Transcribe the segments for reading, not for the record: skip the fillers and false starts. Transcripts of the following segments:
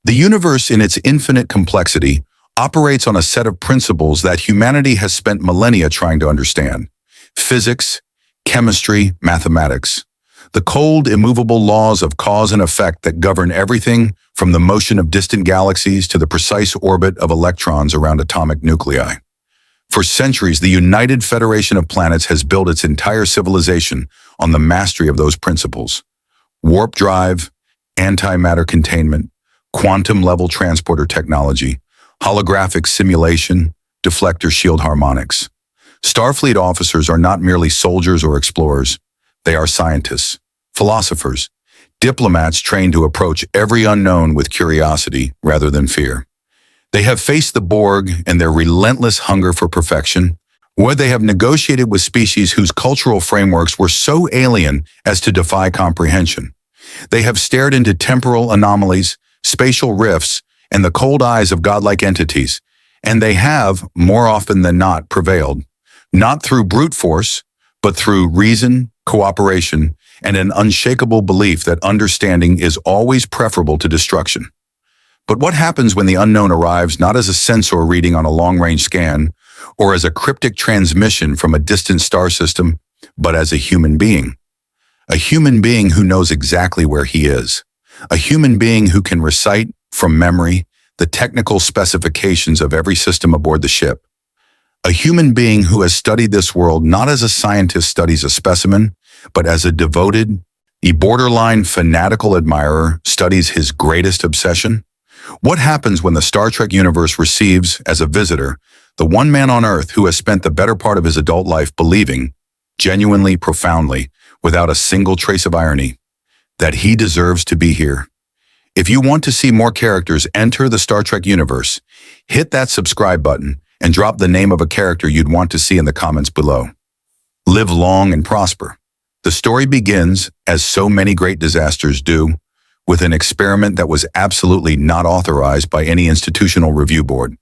The universe in its infinite complexity operates on a set of principles that humanity has spent millennia trying to understand. Physics, chemistry, mathematics. The cold, immovable laws of cause and effect that govern everything from the motion of distant galaxies to the precise orbit of electrons around atomic nuclei. For centuries, the United Federation of Planets has built its entire civilization on the mastery of those principles. Warp drive, antimatter containment, quantum-level transporter technology, holographic simulation, deflector shield harmonics. Starfleet officers are not merely soldiers or explorers. They are scientists, philosophers, diplomats trained to approach every unknown with curiosity rather than fear. They have faced the Borg and their relentless hunger for perfection, or they have negotiated with species whose cultural frameworks were so alien as to defy comprehension. They have stared into temporal anomalies, spatial rifts, and the cold eyes of godlike entities, and they have, more often than not, prevailed, not through brute force, but through reason, cooperation, and an unshakable belief that understanding is always preferable to destruction. But what happens when the unknown arrives not as a sensor reading on a long-range scan, or as a cryptic transmission from a distant star system, but as a human being? A human being who knows exactly where he is. A human being who can recite, from memory, the technical specifications of every system aboard the ship. A human being who has studied this world not as a scientist studies a specimen, but as a devoted, borderline fanatical admirer studies his greatest obsession. What happens when the Star Trek universe receives, as a visitor, the one man on Earth who has spent the better part of his adult life believing, genuinely, profoundly, without a single trace of irony, that he deserves to be here? If you want to see more characters enter the Star Trek universe, hit that subscribe button and drop the name of a character you'd want to see in the comments below. Live long and prosper. The story begins, as so many great disasters do, with an experiment that was absolutely not authorized by any institutional review board.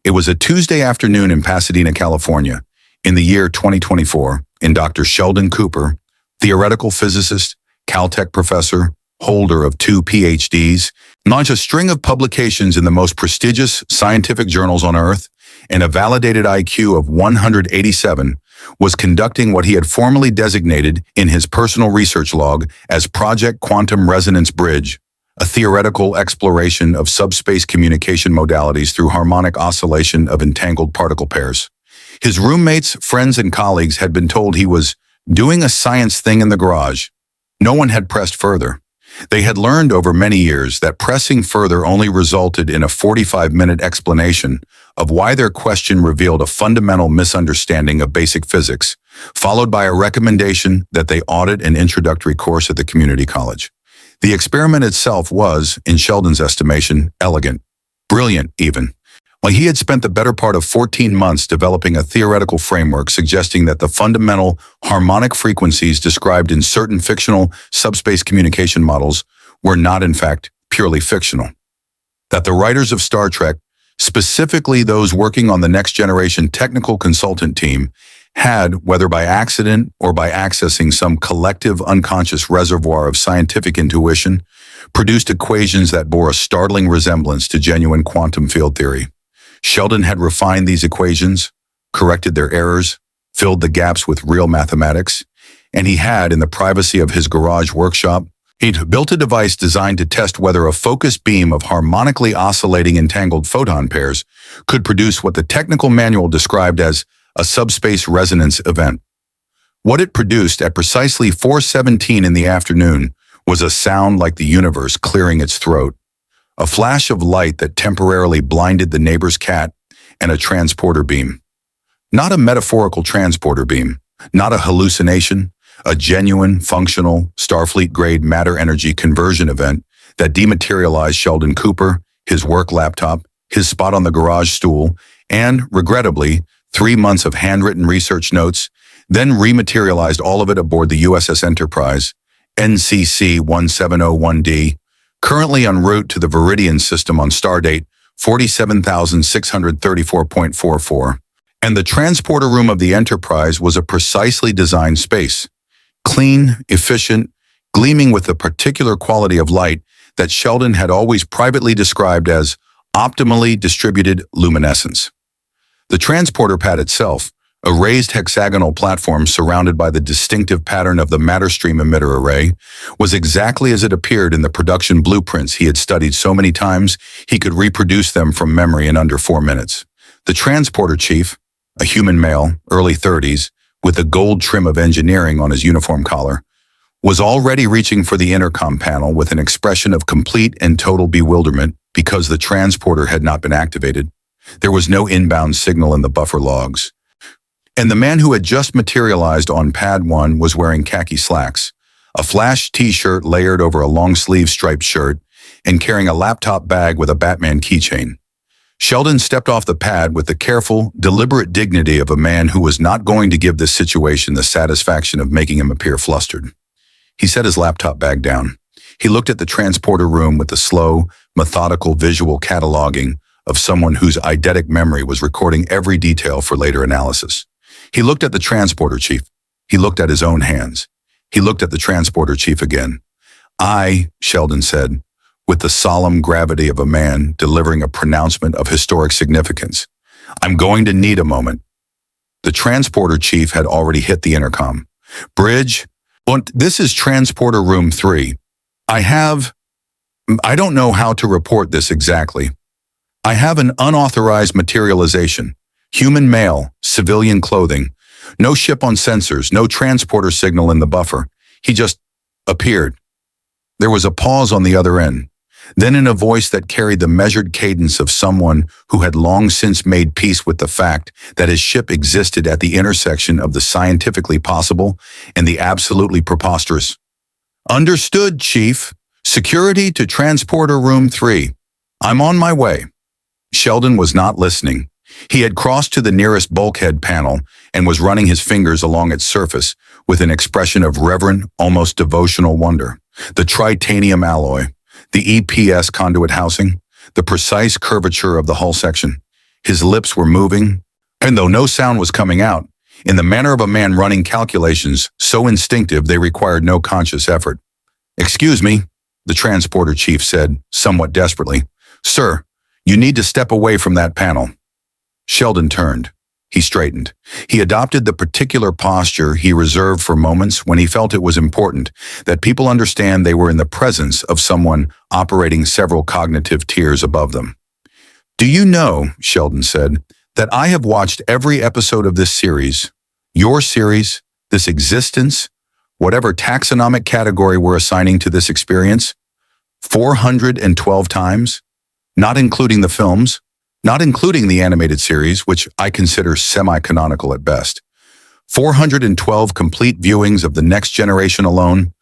It was a Tuesday afternoon in Pasadena, California, in the year 2024, and Dr. Sheldon Cooper, theoretical physicist, Caltech professor, holder of 2 PhDs, launched a string of publications in the most prestigious scientific journals on Earth, and a validated IQ of 187, was conducting what he had formally designated in his personal research log as Project Quantum Resonance Bridge, a theoretical exploration of subspace communication modalities through harmonic oscillation of entangled particle pairs. His roommates, friends, and colleagues had been told he was doing a science thing in the garage. No one had pressed further. They had learned over many years that pressing further only resulted in a 45-minute explanation of why their question revealed a fundamental misunderstanding of basic physics, followed by a recommendation that they audit an introductory course at the community college. The experiment itself was, in Sheldon's estimation, elegant, brilliant even. While he had spent the better part of 14 months developing a theoretical framework suggesting that the fundamental harmonic frequencies described in certain fictional subspace communication models were not, in fact, purely fictional. That the writers of Star Trek, specifically those working on the Next Generation technical consultant team, had, whether by accident or by accessing some collective unconscious reservoir of scientific intuition, produced equations that bore a startling resemblance to genuine quantum field theory. Sheldon had refined these equations, corrected their errors, filled the gaps with real mathematics, and he had, in the privacy of his garage workshop, he'd built a device designed to test whether a focused beam of harmonically oscillating entangled photon pairs could produce what the technical manual described as a subspace resonance event. What it produced at precisely 4:17 in the afternoon was a sound like the universe clearing its throat. A flash of light that temporarily blinded the neighbor's cat, and a transporter beam. Not a metaphorical transporter beam, not a hallucination, a genuine, functional, Starfleet-grade matter-energy conversion event that dematerialized Sheldon Cooper, his work laptop, his spot on the garage stool, and, regrettably, 3 months of handwritten research notes, then rematerialized all of it aboard the USS Enterprise, NCC 1701D, currently en route to the Viridian system on stardate 47,634.44, and the transporter room of the Enterprise was a precisely designed space, clean, efficient, gleaming with the particular quality of light that Sheldon had always privately described as optimally distributed luminescence. The transporter pad itself, a raised hexagonal platform surrounded by the distinctive pattern of the matter stream emitter array, was exactly as it appeared in the production blueprints he had studied so many times he could reproduce them from memory in under 4 minutes. The transporter chief, a human male, early 30s, with a gold trim of engineering on his uniform collar, was already reaching for the intercom panel with an expression of complete and total bewilderment because the transporter had not been activated. There was no inbound signal in the buffer logs. And the man who had just materialized on Pad 1 was wearing khaki slacks, a flash t-shirt layered over a long-sleeve striped shirt, and carrying a laptop bag with a Batman keychain. Sheldon stepped off the pad with the careful, deliberate dignity of a man who was not going to give this situation the satisfaction of making him appear flustered. He set his laptop bag down. He looked at the transporter room with the slow, methodical visual cataloging of someone whose eidetic memory was recording every detail for later analysis. He looked at the transporter chief. He looked at his own hands. He looked at the transporter chief again. Sheldon said, with the solemn gravity of a man delivering a pronouncement of historic significance, I'm going to need a moment. The transporter chief had already hit the intercom. Bridge, this is transporter room 3. I don't know how to report this exactly. I have an unauthorized materialization. Human male, civilian clothing. No ship on sensors, no transporter signal in the buffer. He just appeared. There was a pause on the other end. Then in a voice that carried the measured cadence of someone who had long since made peace with the fact that his ship existed at the intersection of the scientifically possible and the absolutely preposterous. Understood, Chief. Security to transporter room 3. I'm on my way. Sheldon was not listening. He had crossed to the nearest bulkhead panel and was running his fingers along its surface with an expression of reverent, almost devotional wonder. The titanium alloy, the EPS conduit housing, the precise curvature of the hull section. His lips were moving, and though no sound was coming out, in the manner of a man running calculations so instinctive they required no conscious effort. Excuse me, the transporter chief said, somewhat desperately. Sir, you need to step away from that panel. Sheldon turned. He straightened. He adopted the particular posture he reserved for moments when he felt it was important that people understand they were in the presence of someone operating several cognitive tiers above them. Do you know, Sheldon said, that I have watched every episode of this series, your series, this existence, whatever taxonomic category we're assigning to this experience, 412 times, not including the films, not including the animated series, which I consider semi-canonical at best. 412 complete viewings of The Next Generation alone,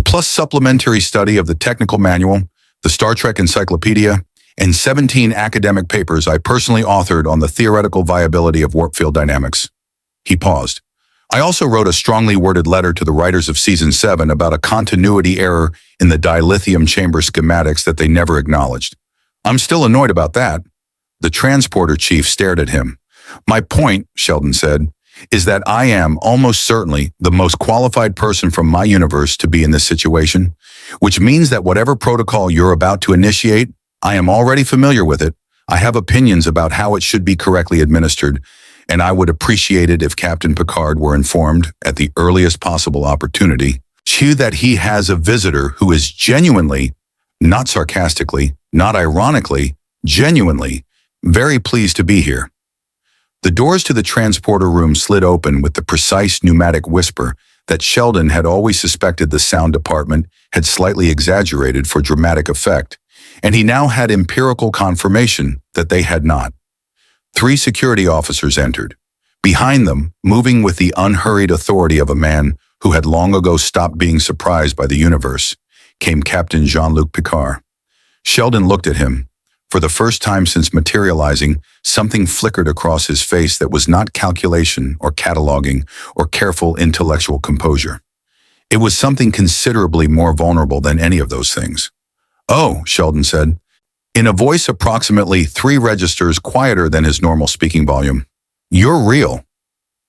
plus supplementary study of the technical manual, the Star Trek Encyclopedia, and 17 academic papers I personally authored on the theoretical viability of warp field dynamics. He paused. I also wrote a strongly worded letter to the writers of Season 7 about a continuity error in the dilithium chamber schematics that they never acknowledged. I'm still annoyed about that. The transporter chief stared at him. My point, Sheldon said, is that I am almost certainly the most qualified person from my universe to be in this situation, which means that whatever protocol you're about to initiate, I am already familiar with it. I have opinions about how it should be correctly administered, and I would appreciate it if Captain Picard were informed at the earliest possible opportunity that he has a visitor who is genuinely, not sarcastically, not ironically, genuinely, very pleased to be here. The doors to the transporter room slid open with the precise pneumatic whisper that Sheldon had always suspected the sound department had slightly exaggerated for dramatic effect, and he now had empirical confirmation that they had not. 3 security officers entered. Behind them, moving with the unhurried authority of a man who had long ago stopped being surprised by the universe, came Captain Jean-Luc Picard. Sheldon looked at him. For the first time since materializing, something flickered across his face that was not calculation or cataloging or careful intellectual composure. It was something considerably more vulnerable than any of those things. Oh, Sheldon said, in a voice approximately 3 registers quieter than his normal speaking volume. You're real.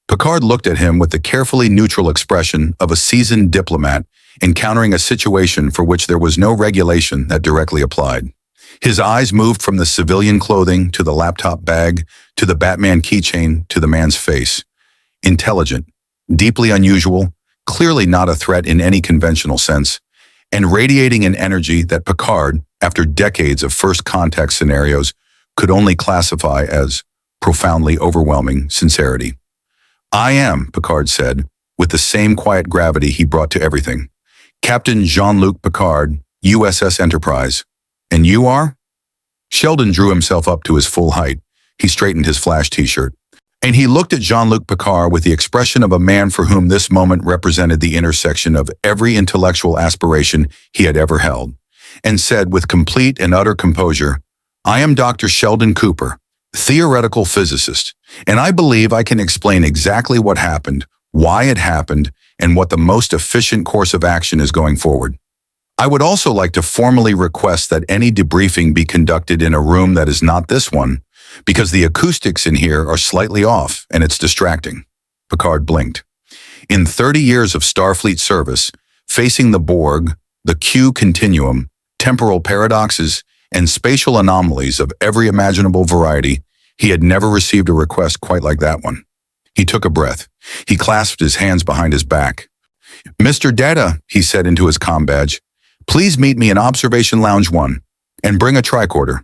Picard looked at him with the carefully neutral expression of a seasoned diplomat encountering a situation for which there was no regulation that directly applied. His eyes moved from the civilian clothing to the laptop bag, to the Batman keychain, to the man's face. Intelligent, deeply unusual, clearly not a threat in any conventional sense, and radiating an energy that Picard, after decades of first contact scenarios, could only classify as profoundly overwhelming sincerity. "I am," Picard said, with the same quiet gravity he brought to everything, "Captain Jean-Luc Picard, USS Enterprise. And you are?" Sheldon drew himself up to his full height. He straightened his Flash t-shirt. And he looked at Jean-Luc Picard with the expression of a man for whom this moment represented the intersection of every intellectual aspiration he had ever held, and said with complete and utter composure, "I am Dr. Sheldon Cooper, theoretical physicist, and I believe I can explain exactly what happened, why it happened, and what the most efficient course of action is going forward. I would also like to formally request that any debriefing be conducted in a room that is not this one, because the acoustics in here are slightly off and it's distracting." Picard blinked. In 30 years of Starfleet service, facing the Borg, the Q continuum, temporal paradoxes, and spatial anomalies of every imaginable variety, he had never received a request quite like that one. He took a breath. He clasped his hands behind his back. "Mr. Data," he said into his comm badge, "please meet me in Observation Lounge 1, and bring a tricorder."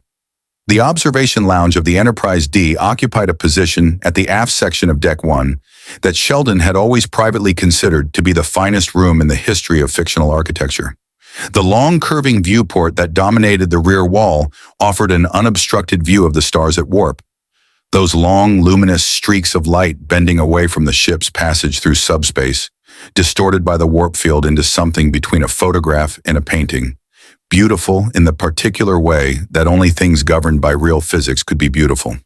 The observation lounge of the Enterprise D occupied a position at the aft section of Deck 1 that Sheldon had always privately considered to be the finest room in the history of fictional architecture. The long curving viewport that dominated the rear wall offered an unobstructed view of the stars at warp. Those long, luminous streaks of light bending away from the ship's passage through subspace, distorted by the warp field into something between a photograph and a painting. Beautiful in the particular way that only things governed by real physics could be beautiful.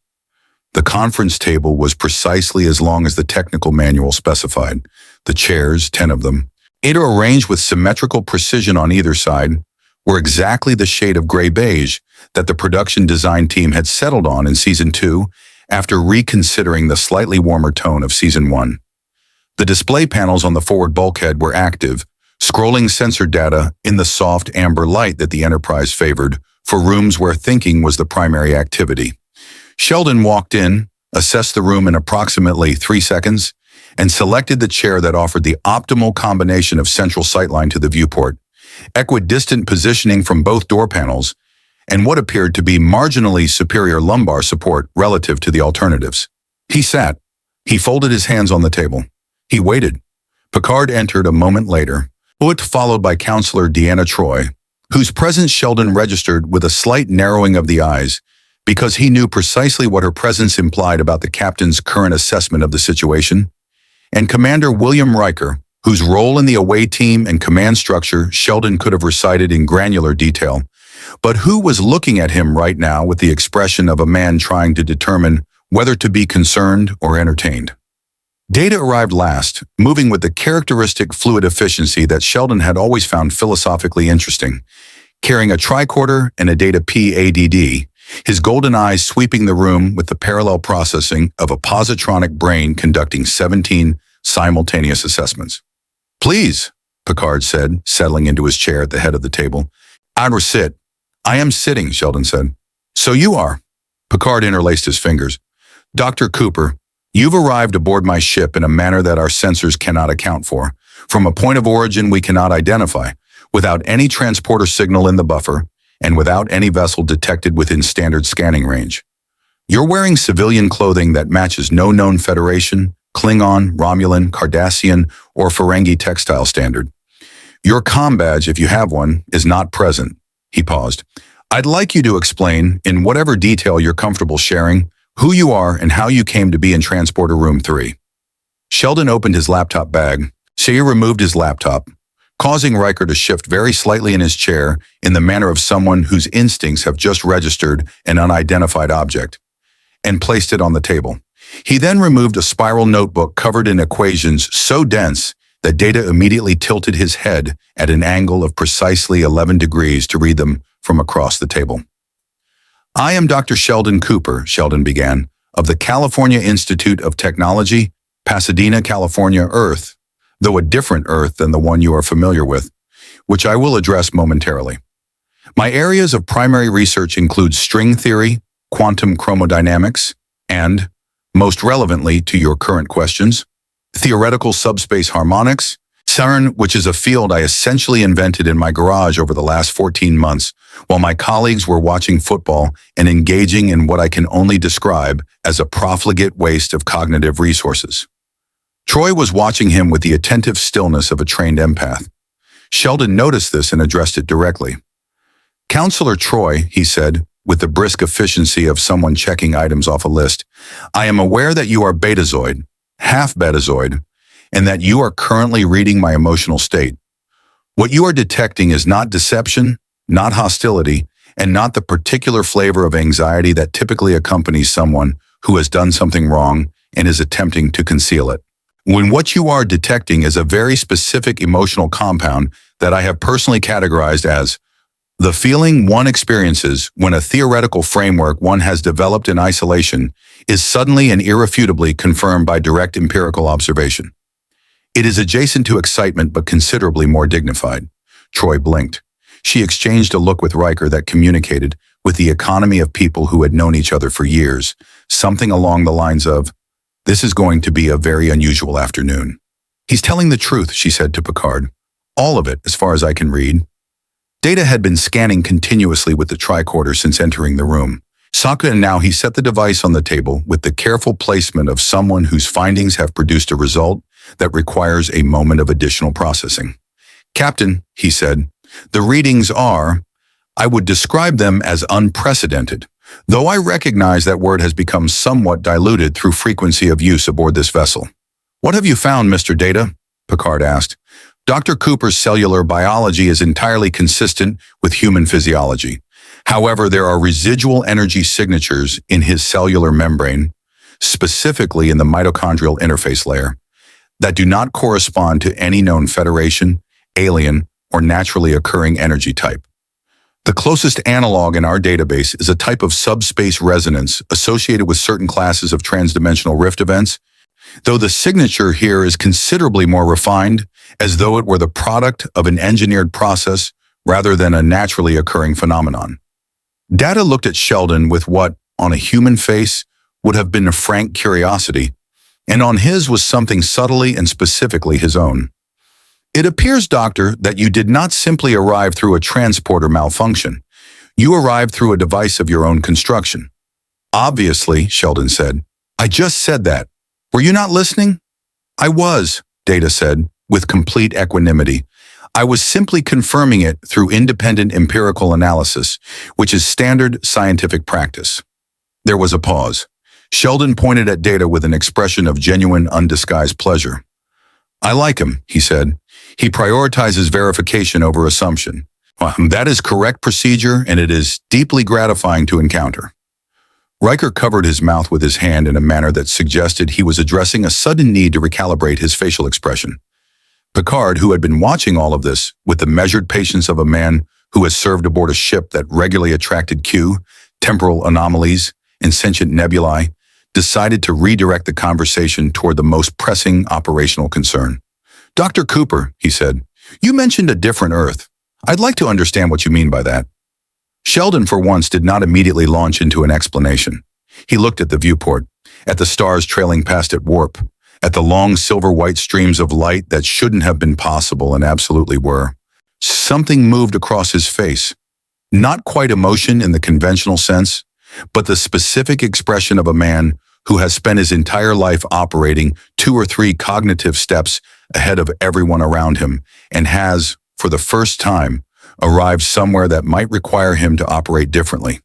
The conference table was precisely as long as the technical manual specified. The chairs, 10 of them, arranged with symmetrical precision on either side, were exactly the shade of gray-beige that the production design team had settled on in Season 2 after reconsidering the slightly warmer tone of Season 1. The display panels on the forward bulkhead were active, scrolling sensor data in the soft amber light that the Enterprise favored for rooms where thinking was the primary activity. Sheldon walked in, assessed the room in approximately 3 seconds, and selected the chair that offered the optimal combination of central sightline to the viewport, equidistant positioning from both door panels, and what appeared to be marginally superior lumbar support relative to the alternatives. He sat. He folded his hands on the table. He waited. Picard entered a moment later, followed by Counselor Deanna Troi, whose presence Sheldon registered with a slight narrowing of the eyes, because he knew precisely what her presence implied about the captain's current assessment of the situation, and Commander William Riker, whose role in the away team and command structure Sheldon could have recited in granular detail, but who was looking at him right now with the expression of a man trying to determine whether to be concerned or entertained. Data arrived last, moving with the characteristic fluid efficiency that Sheldon had always found philosophically interesting, carrying a tricorder and a Data PADD, his golden eyes sweeping the room with the parallel processing of a positronic brain conducting 17 simultaneous assessments. "Please," Picard said, settling into his chair at the head of the table. "I'd sit." "I am sitting," Sheldon said. "So you are." Picard interlaced his fingers. "Dr. Cooper, you've arrived aboard my ship in a manner that our sensors cannot account for, from a point of origin we cannot identify, without any transporter signal in the buffer, and without any vessel detected within standard scanning range. You're wearing civilian clothing that matches no known Federation, Klingon, Romulan, Cardassian, or Ferengi textile standard. Your comm badge, if you have one, is not present." He paused. "I'd like you to explain, in whatever detail you're comfortable sharing, who you are and how you came to be in Transporter Room 3. Sheldon opened his laptop bag. Shea removed his laptop, causing Riker to shift very slightly in his chair in the manner of someone whose instincts have just registered an unidentified object, and placed it on the table. He then removed a spiral notebook covered in equations so dense that Data immediately tilted his head at an angle of precisely 11 degrees to read them from across the table. "I am Dr. Sheldon Cooper," Sheldon began, "of the California Institute of Technology, Pasadena, California, Earth, though a different Earth than the one you are familiar with. which I will address momentarily. My areas of primary research include string theory, quantum chromodynamics, and, most relevantly to your current questions, theoretical subspace harmonics, CERN, which is a field I essentially invented in my garage over the last 14 months, while my colleagues were watching football and engaging in what I can only describe as a profligate waste of cognitive resources. Troy was watching him with the attentive stillness of a trained empath. Sheldon noticed this and addressed it directly. "Counselor Troy," he said, with the brisk efficiency of someone checking items off a list, "I am aware that you are betazoid, half betazoid, and that you are currently reading my emotional state. What you are detecting is not deception, not hostility, and not the particular flavor of anxiety that typically accompanies someone who has done something wrong and is attempting to conceal it. When what you are detecting is a very specific emotional compound that I have personally categorized as the feeling one experiences when a theoretical framework one has developed in isolation is suddenly and irrefutably confirmed by direct empirical observation. It is adjacent to excitement but considerably more dignified." Troy blinked. She exchanged a look with Riker that communicated, with the economy of people who had known each other for years, something along the lines of, "This is going to be a very unusual afternoon." "He's telling the truth," she said to Picard. "All of it, as far as I can read." Data had been scanning continuously with the tricorder since entering the room. And now he set the device on the table with the careful placement of someone whose findings have produced a result that requires a moment of additional processing. "Captain," he said, "the readings are, I would describe them as unprecedented, though I recognize that word has become somewhat diluted through frequency of use aboard this vessel." "What have you found, Mr. Data?" Picard asked. "Dr. Cooper's cellular biology is entirely consistent with human physiology. However, there are residual energy signatures in his cellular membrane, specifically in the mitochondrial interface layer, that do not correspond to any known Federation, alien, or naturally occurring energy type. The closest analog in our database is a type of subspace resonance associated with certain classes of transdimensional rift events, though the signature here is considerably more refined, as though it were the product of an engineered process rather than a naturally occurring phenomenon." Data looked at Sheldon with what, on a human face, would have been a frank curiosity, and on his was something subtly and specifically his own. "It appears, Doctor, that you did not simply arrive through a transporter malfunction. You arrived through a device of your own construction." "Obviously," Sheldon said. "I just said that. Were you not listening?" "I was," Data said, with complete equanimity. "I was simply confirming it through independent empirical analysis, which is standard scientific practice." There was a pause. Sheldon pointed at Data with an expression of genuine, undisguised pleasure. "I like him," he said. "He prioritizes verification over assumption. That is correct procedure, and it is deeply gratifying to encounter." Riker covered his mouth with his hand in a manner that suggested he was addressing a sudden need to recalibrate his facial expression. Picard, who had been watching all of this with the measured patience of a man who has served aboard a ship that regularly attracted Q, temporal anomalies, and sentient nebulae, decided to redirect the conversation toward the most pressing operational concern. "Dr. Cooper," he said, "you mentioned a different Earth. I'd like to understand what you mean by that." Sheldon, for once, did not immediately launch into an explanation. He looked at the viewport, at the stars trailing past at warp, at the long silver-white streams of light that shouldn't have been possible and absolutely were. Something moved across his face. Not quite emotion in the conventional sense, but the specific expression of a man who has spent his entire life operating 2 or 3 cognitive steps ahead of everyone around him and has, for the first time, arrived somewhere that might require him to operate differently.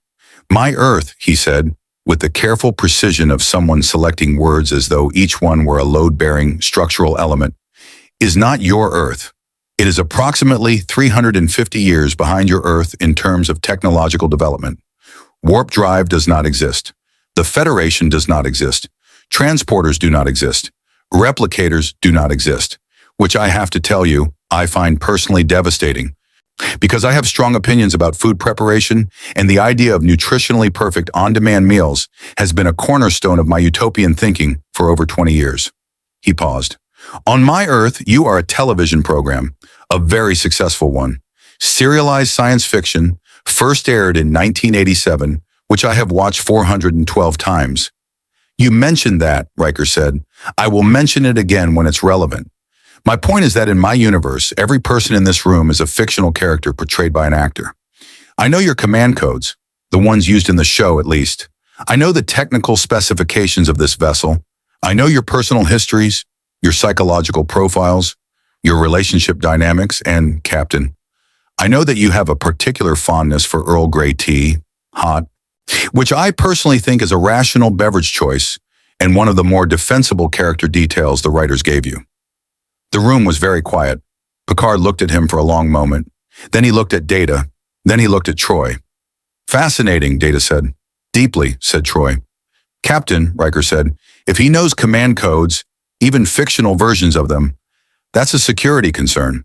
"My Earth," he said, with the careful precision of someone selecting words as though each one were a load-bearing structural element, "is not your Earth. It is approximately 350 years behind your Earth in terms of technological development. Warp drive does not exist. The Federation does not exist. Transporters do not exist. Replicators do not exist, which I have to tell you, I find personally devastating. Because I have strong opinions about food preparation, and the idea of nutritionally perfect on-demand meals has been a cornerstone of my utopian thinking for over 20 years. He paused. "On my Earth, you are a television program, A very successful one. Serialized science fiction, first aired in 1987, which I have watched 412 times. You mentioned that, Riker said. I will mention it again when it's relevant. My point is that in my universe, every person in this room is a fictional character portrayed by an actor. I know your command codes, the ones used in the show at least. I know the technical specifications of this vessel. I know your personal histories, your psychological profiles, your relationship dynamics, and, Captain, I know that you have a particular fondness for Earl Grey tea, hot, which I personally think is a rational beverage choice and one of the more defensible character details the writers gave you. The room was very quiet. Picard looked at him for a long moment. Then he looked at Data. Then he looked at Troy. Fascinating, Data said. Deeply, said Troy. Captain, Riker said, if he knows command codes, even fictional versions of them, that's a security concern.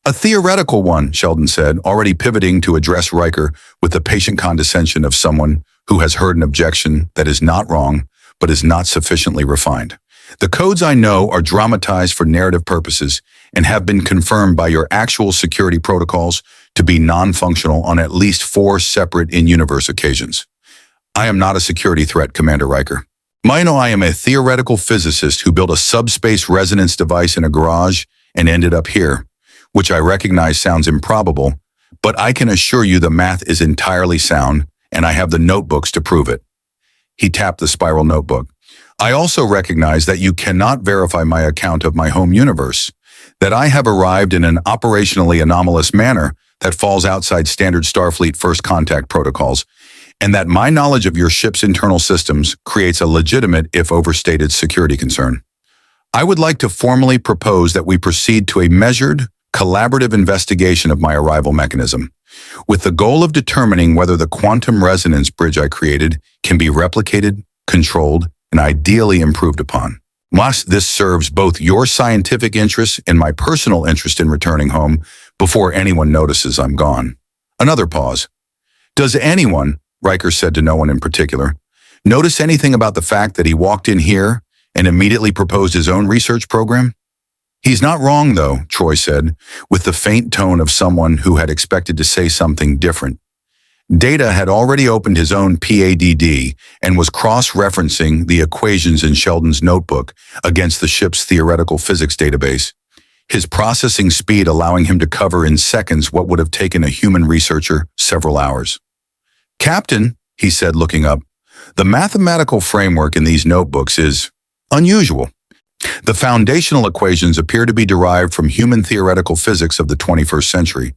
A theoretical one, Sheldon said, already pivoting to address Riker with the patient condescension of someone who has heard an objection that is not wrong, but is not sufficiently refined. The codes I know are dramatized for narrative purposes and have been confirmed by your actual security protocols to be non-functional on at least 4 separate in-universe occasions. I am not a security threat, Commander Riker. I am a theoretical physicist who built a subspace resonance device in a garage and ended up here, which I recognize sounds improbable, but I can assure you the math is entirely sound, and I have the notebooks to prove it. He tapped the spiral notebook. I also recognize that you cannot verify my account of my home universe, that I have arrived in an operationally anomalous manner that falls outside standard Starfleet first contact protocols, and that my knowledge of your ship's internal systems creates a legitimate, if overstated, security concern. I would like to formally propose that we proceed to a measured, collaborative investigation of my arrival mechanism, with the goal of determining whether the quantum resonance bridge I created can be replicated, controlled, and ideally improved upon. This serves both your scientific interests and my personal interest in returning home before anyone notices I'm gone. Another pause. Does anyone, Riker said to no one in particular, notice anything about the fact that he walked in here and immediately proposed his own research program? He's not wrong, though, Troy said, with the faint tone of someone who had expected to say something different. Data had already opened his own PADD and was cross-referencing the equations in Sheldon's notebook against the ship's theoretical physics database, his processing speed allowing him to cover in seconds what would have taken a human researcher several hours. Captain, he said, looking up, the mathematical framework in these notebooks is unusual. The foundational equations appear to be derived from human theoretical physics of the 21st century,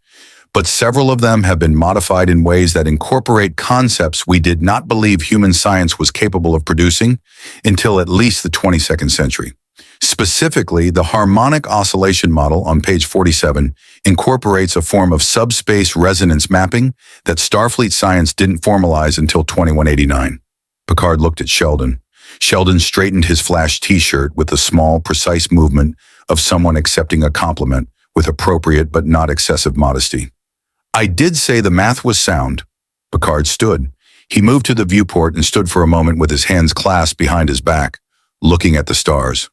but several of them have been modified in ways that incorporate concepts we did not believe human science was capable of producing until at least the 22nd century. Specifically, the harmonic oscillation model on page 47 incorporates a form of subspace resonance mapping that Starfleet science didn't formalize until 2189. Picard looked at Sheldon. Sheldon straightened his flash t-shirt with the small, precise movement of someone accepting a compliment with appropriate but not excessive modesty. I did say the math was sound. Picard stood. He moved to the viewport and stood for a moment with his hands clasped behind his back, looking at the stars.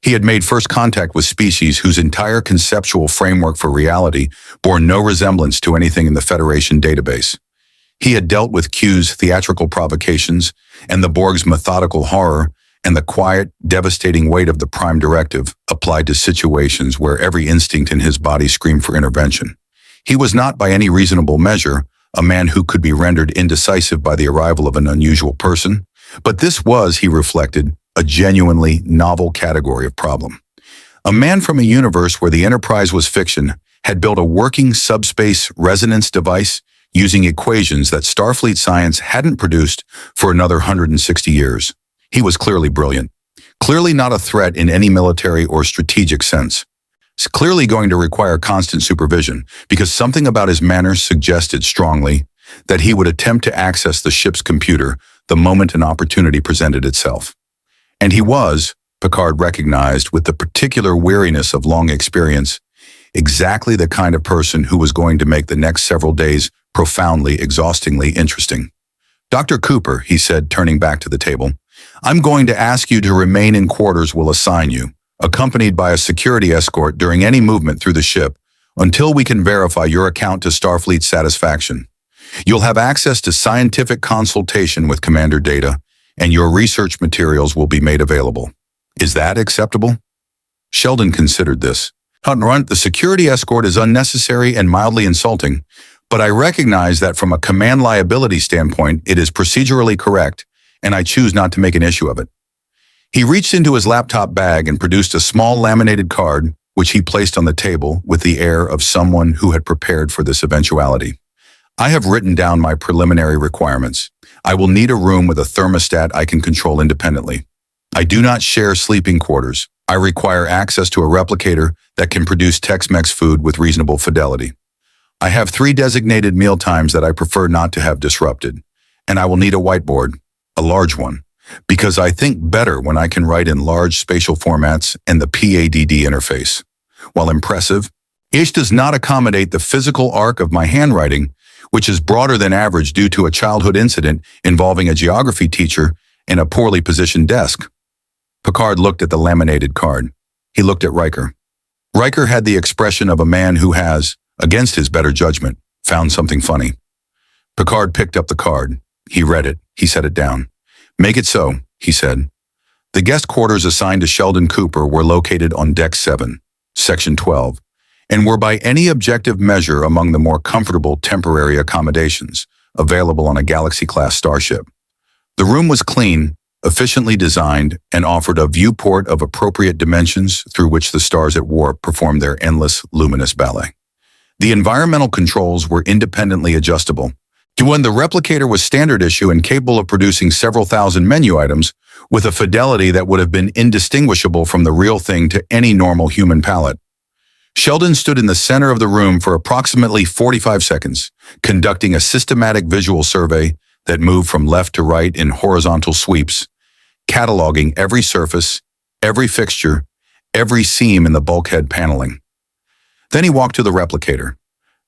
He had made first contact with species whose entire conceptual framework for reality bore no resemblance to anything in the Federation database. He had dealt with Q's theatrical provocations and the Borg's methodical horror and the quiet, devastating weight of the Prime Directive applied to situations where every instinct in his body screamed for intervention. He was not, by any reasonable measure, a man who could be rendered indecisive by the arrival of an unusual person, but this was, he reflected, a genuinely novel category of problem. A man from a universe where the Enterprise was fiction had built a working subspace resonance device using equations that Starfleet science hadn't produced for another 160 years. He was clearly brilliant, clearly not a threat in any military or strategic sense. It's clearly going to require constant supervision because something about his manners suggested strongly that he would attempt to access the ship's computer the moment an opportunity presented itself. And he was, Picard recognized with the particular weariness of long experience, exactly the kind of person who was going to make the next several days profoundly, exhaustingly interesting. Dr. Cooper, he said, turning back to the table, I'm going to ask you to remain in quarters we'll assign you, accompanied by a security escort during any movement through the ship, until we can verify your account to Starfleet's satisfaction. You'll have access to scientific consultation with Commander Data, and your research materials will be made available. Is that acceptable? Sheldon considered this. Hunt, the security escort is unnecessary and mildly insulting, but I recognize that from a command liability standpoint, it is procedurally correct, and I choose not to make an issue of it. He reached into his laptop bag and produced a small laminated card, which he placed on the table with the air of someone who had prepared for this eventuality. I have written down my preliminary requirements. I will need a room with a thermostat I can control independently. I do not share sleeping quarters. I require access to a replicator that can produce Tex-Mex food with reasonable fidelity. I have 3 designated meal times that I prefer not to have disrupted, and I will need a whiteboard, a large one, because I think better when I can write in large spatial formats and the PADD interface. While impressive, it does not accommodate the physical arc of my handwriting, which is broader than average due to a childhood incident involving a geography teacher and a poorly positioned desk. Picard looked at the laminated card. He looked at Riker. Riker had the expression of a man who has, against his better judgment, found something funny. Picard picked up the card. He read it. He set it down. "Make it so," he said. The guest quarters assigned to Sheldon Cooper were located on Deck 7, Section 12, and were by any objective measure among the more comfortable temporary accommodations available on a Galaxy-class starship. The room was clean, efficiently designed, and offered a viewport of appropriate dimensions through which the stars at warp performed their endless, luminous ballet. The environmental controls were independently adjustable. When the replicator was standard issue and capable of producing several thousand menu items with a fidelity that would have been indistinguishable from the real thing to any normal human palate. Sheldon stood in the center of the room for approximately 45 seconds, conducting a systematic visual survey that moved from left to right in horizontal sweeps, cataloging every surface, every fixture, every seam in the bulkhead paneling. Then he walked to the replicator.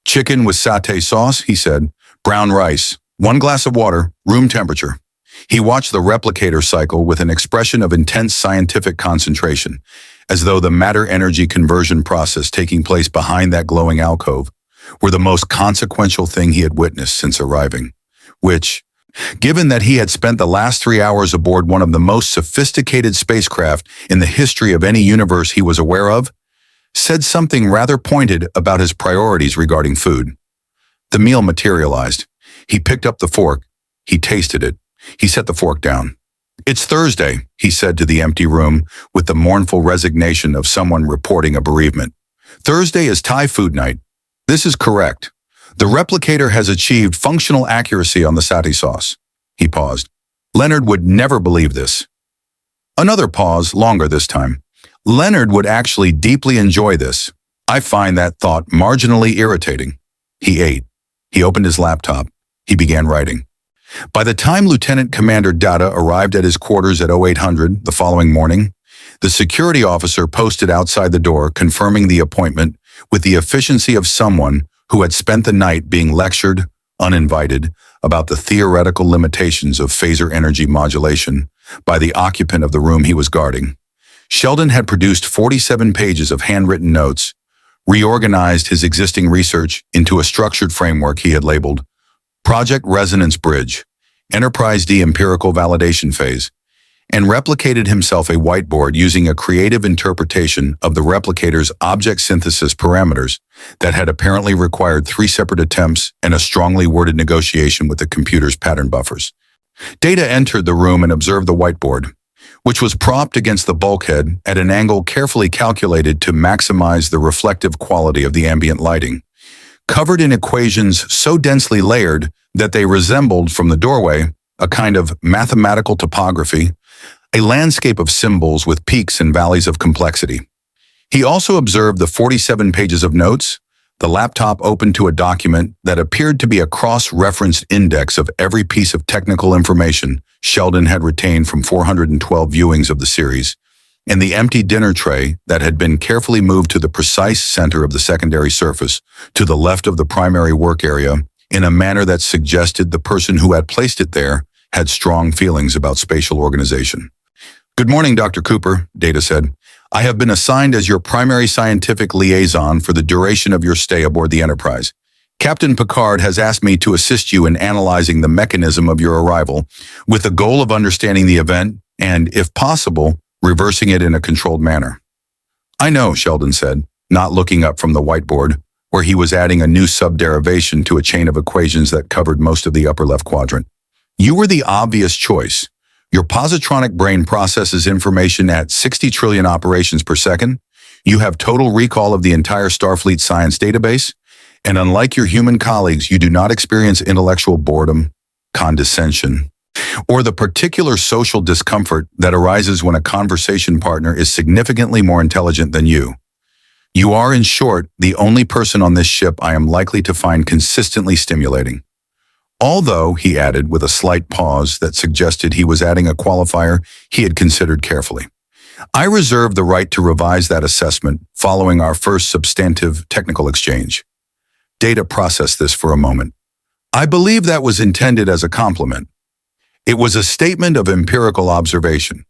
"Chicken with satay sauce," he said. "Brown rice. 1 glass of water, room temperature." He watched the replicator cycle with an expression of intense scientific concentration, as though the matter-energy conversion process taking place behind that glowing alcove were the most consequential thing he had witnessed since arriving, which, given that he had spent the last 3 hours aboard one of the most sophisticated spacecraft in the history of any universe he was aware of, said something rather pointed about his priorities regarding food. The meal materialized. He picked up the fork. He tasted it. He set the fork down. "It's Thursday," he said to the empty room with the mournful resignation of someone reporting a bereavement. "Thursday is Thai food night. This is correct. The replicator has achieved functional accuracy on the satay sauce." He paused. "Leonard would never believe this." Another pause, longer this time. "Leonard would actually deeply enjoy this. I find that thought marginally irritating." He ate. He opened his laptop. He began writing. By the time Lieutenant Commander Data arrived at his quarters at 0800 the following morning, the security officer posted outside the door confirming the appointment with the efficiency of someone who had spent the night being lectured, uninvited, about the theoretical limitations of phaser energy modulation by the occupant of the room he was guarding. Sheldon had produced 47 pages of handwritten notes, reorganized his existing research into a structured framework he had labeled Project Resonance Bridge, Enterprise D Empirical Validation Phase, and replicated himself a whiteboard using a creative interpretation of the replicator's object synthesis parameters that had apparently required 3 separate attempts and a strongly worded negotiation with the computer's pattern buffers. Data entered the room and observed the whiteboard, which was propped against the bulkhead at an angle carefully calculated to maximize the reflective quality of the ambient lighting. Covered in equations so densely layered that they resembled, from the doorway, a kind of mathematical topography, a landscape of symbols with peaks and valleys of complexity. He also observed the 47 pages of notes, the laptop opened to a document that appeared to be a cross-referenced index of every piece of technical information Sheldon had retained from 412 viewings of the series, and the empty dinner tray that had been carefully moved to the precise center of the secondary surface, to the left of the primary work area, in a manner that suggested the person who had placed it there had strong feelings about spatial organization. "Good morning, Dr. Cooper," Data said. I have been assigned as your primary scientific liaison for the duration of your stay aboard the Enterprise. Captain Picard has asked me to assist you in analyzing the mechanism of your arrival with the goal of understanding the event and, if possible, reversing it in a controlled manner. I know, Sheldon said, not looking up from the whiteboard, where he was adding a new subderivation to a chain of equations that covered most of the upper left quadrant. You were the obvious choice. Your positronic brain processes information at 60 trillion operations per second. You have total recall of the entire Starfleet science database. And unlike your human colleagues, you do not experience intellectual boredom, condescension, or the particular social discomfort that arises when a conversation partner is significantly more intelligent than you. You are, in short, the only person on this ship I am likely to find consistently stimulating. Although, he added with a slight pause that suggested he was adding a qualifier he had considered carefully, I reserve the right to revise that assessment following our first substantive technical exchange. Data processed this for a moment. I believe that was intended as a compliment. It was a statement of empirical observation.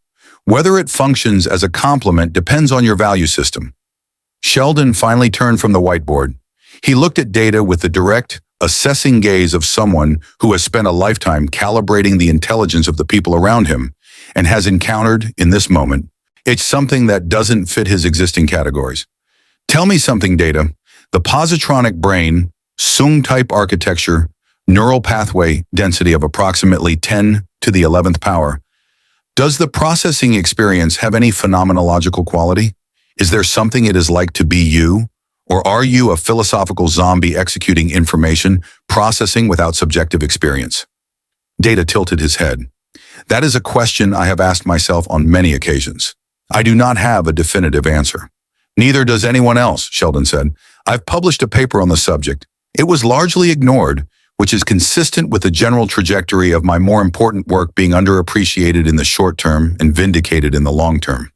Whether it functions as a compliment depends on your value system. Sheldon finally turned from the whiteboard. He looked at Data with the direct, assessing gaze of someone who has spent a lifetime calibrating the intelligence of the people around him and has encountered, in this moment, it's something that doesn't fit his existing categories. Tell me something, Data. The positronic brain, Sung-type architecture, neural pathway density of approximately 10 to the 11th power. Does the processing experience have any phenomenological quality? Is there something it is like to be you? Or are you a philosophical zombie executing information, processing without subjective experience? Data tilted his head. That is a question I have asked myself on many occasions. I do not have a definitive answer. Neither does anyone else, Sheldon said. I've published a paper on the subject. It was largely ignored, which is consistent with the general trajectory of my more important work being underappreciated in the short term and vindicated in the long term.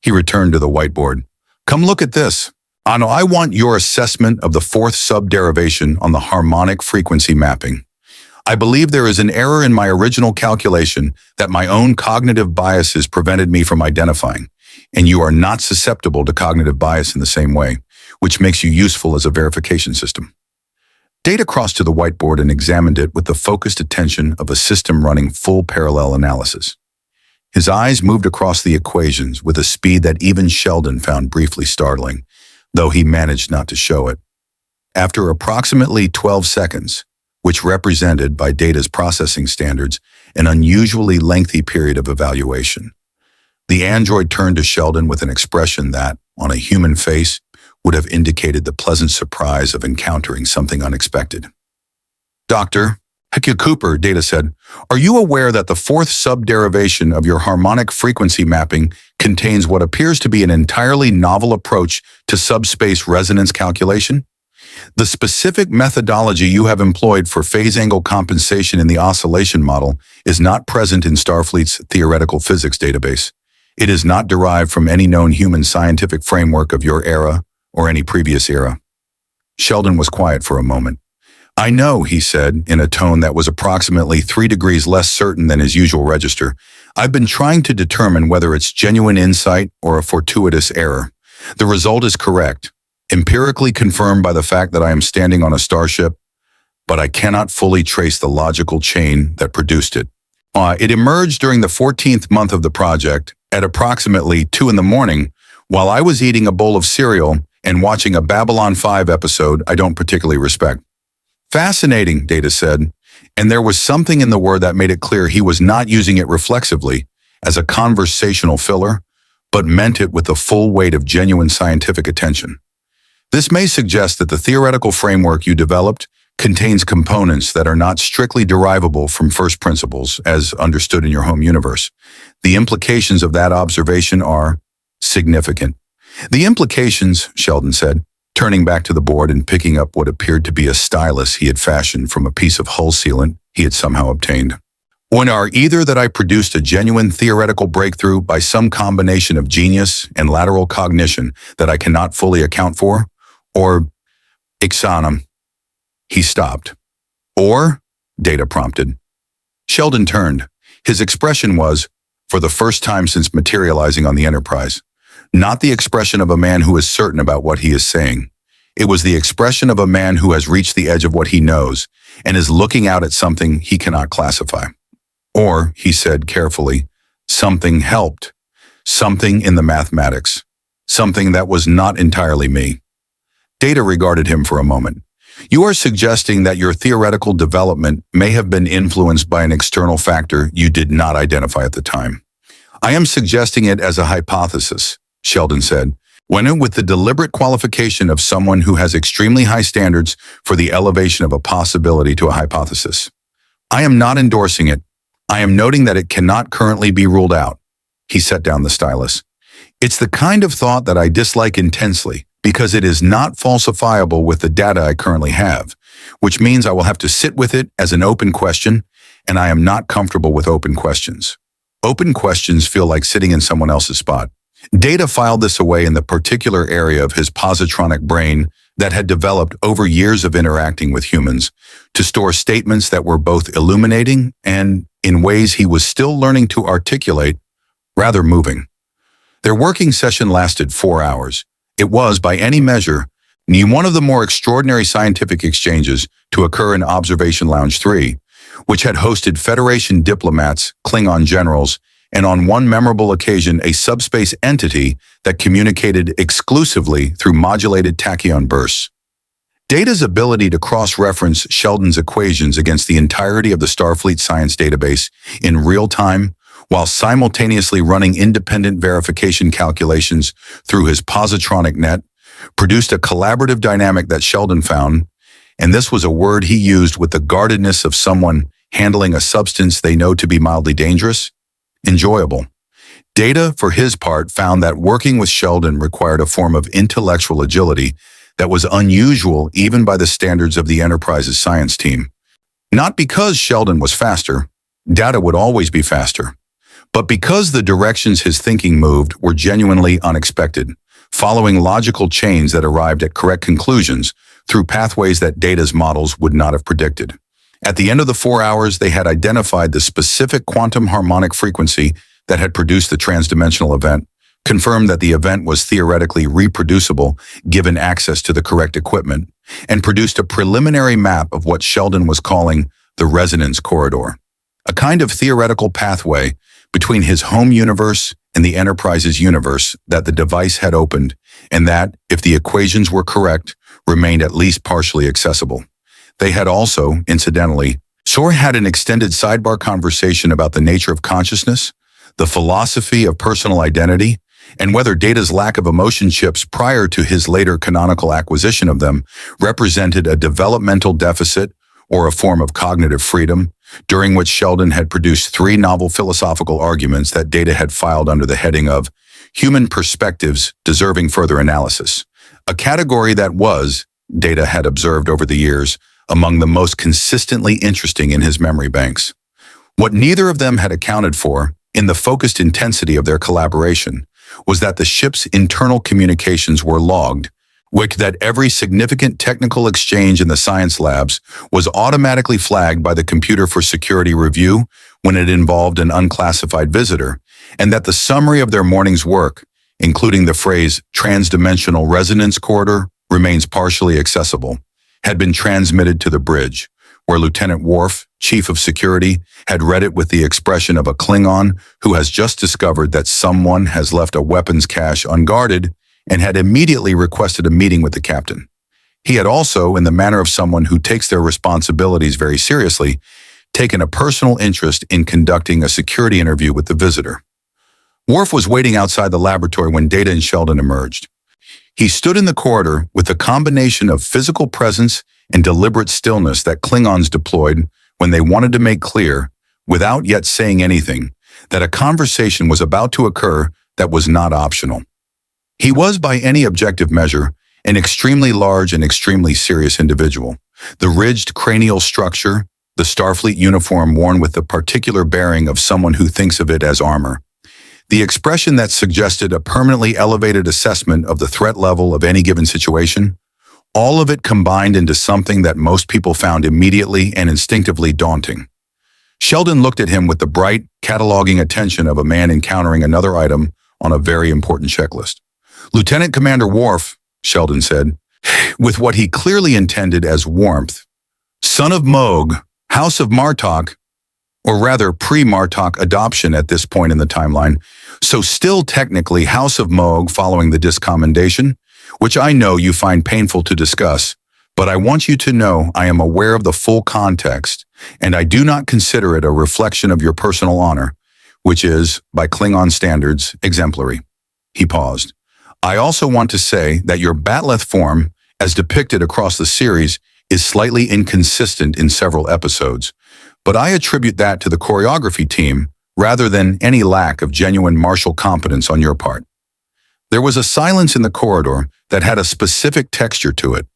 He returned to the whiteboard. Come look at this. Ano, I want your assessment of the fourth subderivation on the harmonic frequency mapping. I believe there is an error in my original calculation that my own cognitive biases prevented me from identifying, and you are not susceptible to cognitive bias in the same way, which makes you useful as a verification system. Data crossed to the whiteboard and examined it with the focused attention of a system running full parallel analysis. His eyes moved across the equations with a speed that even Sheldon found briefly startling, though he managed not to show it. After approximately 12 seconds, which represented, by Data's processing standards, an unusually lengthy period of evaluation, the android turned to Sheldon with an expression that, on a human face, would have indicated the pleasant surprise of encountering something unexpected. Dr. Cooper, Data said, are you aware that the fourth subderivation of your harmonic frequency mapping contains what appears to be an entirely novel approach to subspace resonance calculation? The specific methodology you have employed for phase angle compensation in the oscillation model is not present in Starfleet's theoretical physics database. It is not derived from any known human scientific framework of your era or any previous era. Sheldon was quiet for a moment. I know, he said, in a tone that was approximately 3 degrees less certain than his usual register. I've been trying to determine whether it's genuine insight or a fortuitous error. The result is correct, empirically confirmed by the fact that I am standing on a starship, but I cannot fully trace the logical chain that produced it. It emerged during the 14th month of the project, at approximately 2 in the morning, while I was eating a bowl of cereal and watching a Babylon 5 episode I don't particularly respect. Fascinating, Data said, and there was something in the word that made it clear he was not using it reflexively, as a conversational filler, but meant it with the full weight of genuine scientific attention. This may suggest that the theoretical framework you developed contains components that are not strictly derivable from first principles, as understood in your home universe. The implications of that observation are significant. The implications, Sheldon said, turning back to the board and picking up what appeared to be a stylus he had fashioned from a piece of hull sealant he had somehow obtained, one are either that I produced a genuine theoretical breakthrough by some combination of genius and lateral cognition that I cannot fully account for, or Ixanum. He stopped. Or, Data prompted. Sheldon turned. His expression was, for the first time since materializing on the Enterprise, not the expression of a man who is certain about what he is saying. It was the expression of a man who has reached the edge of what he knows and is looking out at something he cannot classify. Or, he said carefully, something helped. Something in the mathematics. Something that was not entirely me. Data regarded him for a moment. You are suggesting that your theoretical development may have been influenced by an external factor you did not identify at the time. I am suggesting it as a hypothesis, Sheldon said, when with the deliberate qualification of someone who has extremely high standards for the elevation of a possibility to a hypothesis. I am not endorsing it. I am noting that it cannot currently be ruled out. He set down the stylus. It's the kind of thought that I dislike intensely because it is not falsifiable with the data I currently have, which means I will have to sit with it as an open question, and I am not comfortable with open questions. Open questions feel like sitting in someone else's spot. Data filed this away in the particular area of his positronic brain that had developed over years of interacting with humans to store statements that were both illuminating and, in ways he was still learning to articulate, rather moving. Their working session lasted 4 hours. It was, by any measure, one of the more extraordinary scientific exchanges to occur in Observation Lounge 3, which had hosted Federation diplomats, Klingon generals, and on one memorable occasion a subspace entity that communicated exclusively through modulated tachyon bursts. Data's ability to cross-reference Sheldon's equations against the entirety of the Starfleet science database in real time, while simultaneously running independent verification calculations through his positronic net, produced a collaborative dynamic that Sheldon found, and this was a word he used with the guardedness of someone handling a substance they know to be mildly dangerous, enjoyable. Data, for his part, found that working with Sheldon required a form of intellectual agility that was unusual even by the standards of the Enterprise's science team. Not because Sheldon was faster, Data would always be faster, but because the directions his thinking moved were genuinely unexpected, following logical chains that arrived at correct conclusions through pathways that Data's models would not have predicted. At the end of the 4 hours, they had identified the specific quantum harmonic frequency that had produced the transdimensional event, confirmed that the event was theoretically reproducible given access to the correct equipment, and produced a preliminary map of what Sheldon was calling the resonance corridor, a kind of theoretical pathway between his home universe and the Enterprise's universe that the device had opened, and that, if the equations were correct, remained at least partially accessible. They had also, incidentally, had an extended sidebar conversation about the nature of consciousness, the philosophy of personal identity, and whether Data's lack of emotion chips prior to his later canonical acquisition of them represented a developmental deficit or a form of cognitive freedom, during which Sheldon had produced 3 novel philosophical arguments that Data had filed under the heading of human perspectives deserving further analysis, a category that was, Data had observed over the years, among the most consistently interesting in his memory banks. What neither of them had accounted for, in the focused intensity of their collaboration, was that the ship's internal communications were logged, that every significant technical exchange in the science labs was automatically flagged by the computer for security review when it involved an unclassified visitor, and that the summary of their morning's work, including the phrase transdimensional resonance corridor, remains partially accessible, had been transmitted to the bridge, where Lieutenant Worf, Chief of Security, had read it with the expression of a Klingon who has just discovered that someone has left a weapons cache unguarded and had immediately requested a meeting with the captain. He had also, in the manner of someone who takes their responsibilities very seriously, taken a personal interest in conducting a security interview with the visitor. Worf was waiting outside the laboratory when Data and Sheldon emerged. He stood in the corridor with the combination of physical presence and deliberate stillness that Klingons deployed when they wanted to make clear, without yet saying anything, that a conversation was about to occur that was not optional. He was, by any objective measure, an extremely large and extremely serious individual. The ridged cranial structure, the Starfleet uniform worn with the particular bearing of someone who thinks of it as armor. The expression that suggested a permanently elevated assessment of the threat level of any given situation, all of it combined into something that most people found immediately and instinctively daunting. Sheldon looked at him with the bright, cataloging attention of a man encountering another item on a very important checklist. Lieutenant Commander Worf, Sheldon said, with what he clearly intended as warmth. Son of Moog, House of Martok, or rather pre-Martok adoption at this point in the timeline, so still technically House of Moog following the discommendation, which I know you find painful to discuss, but I want you to know I am aware of the full context, and I do not consider it a reflection of your personal honor, which is, by Klingon standards, exemplary. He paused. I also want to say that your bat'leth form, as depicted across the series, is slightly inconsistent in several episodes, but I attribute that to the choreography team rather than any lack of genuine martial competence on your part. There was a silence in the corridor that had a specific texture to it.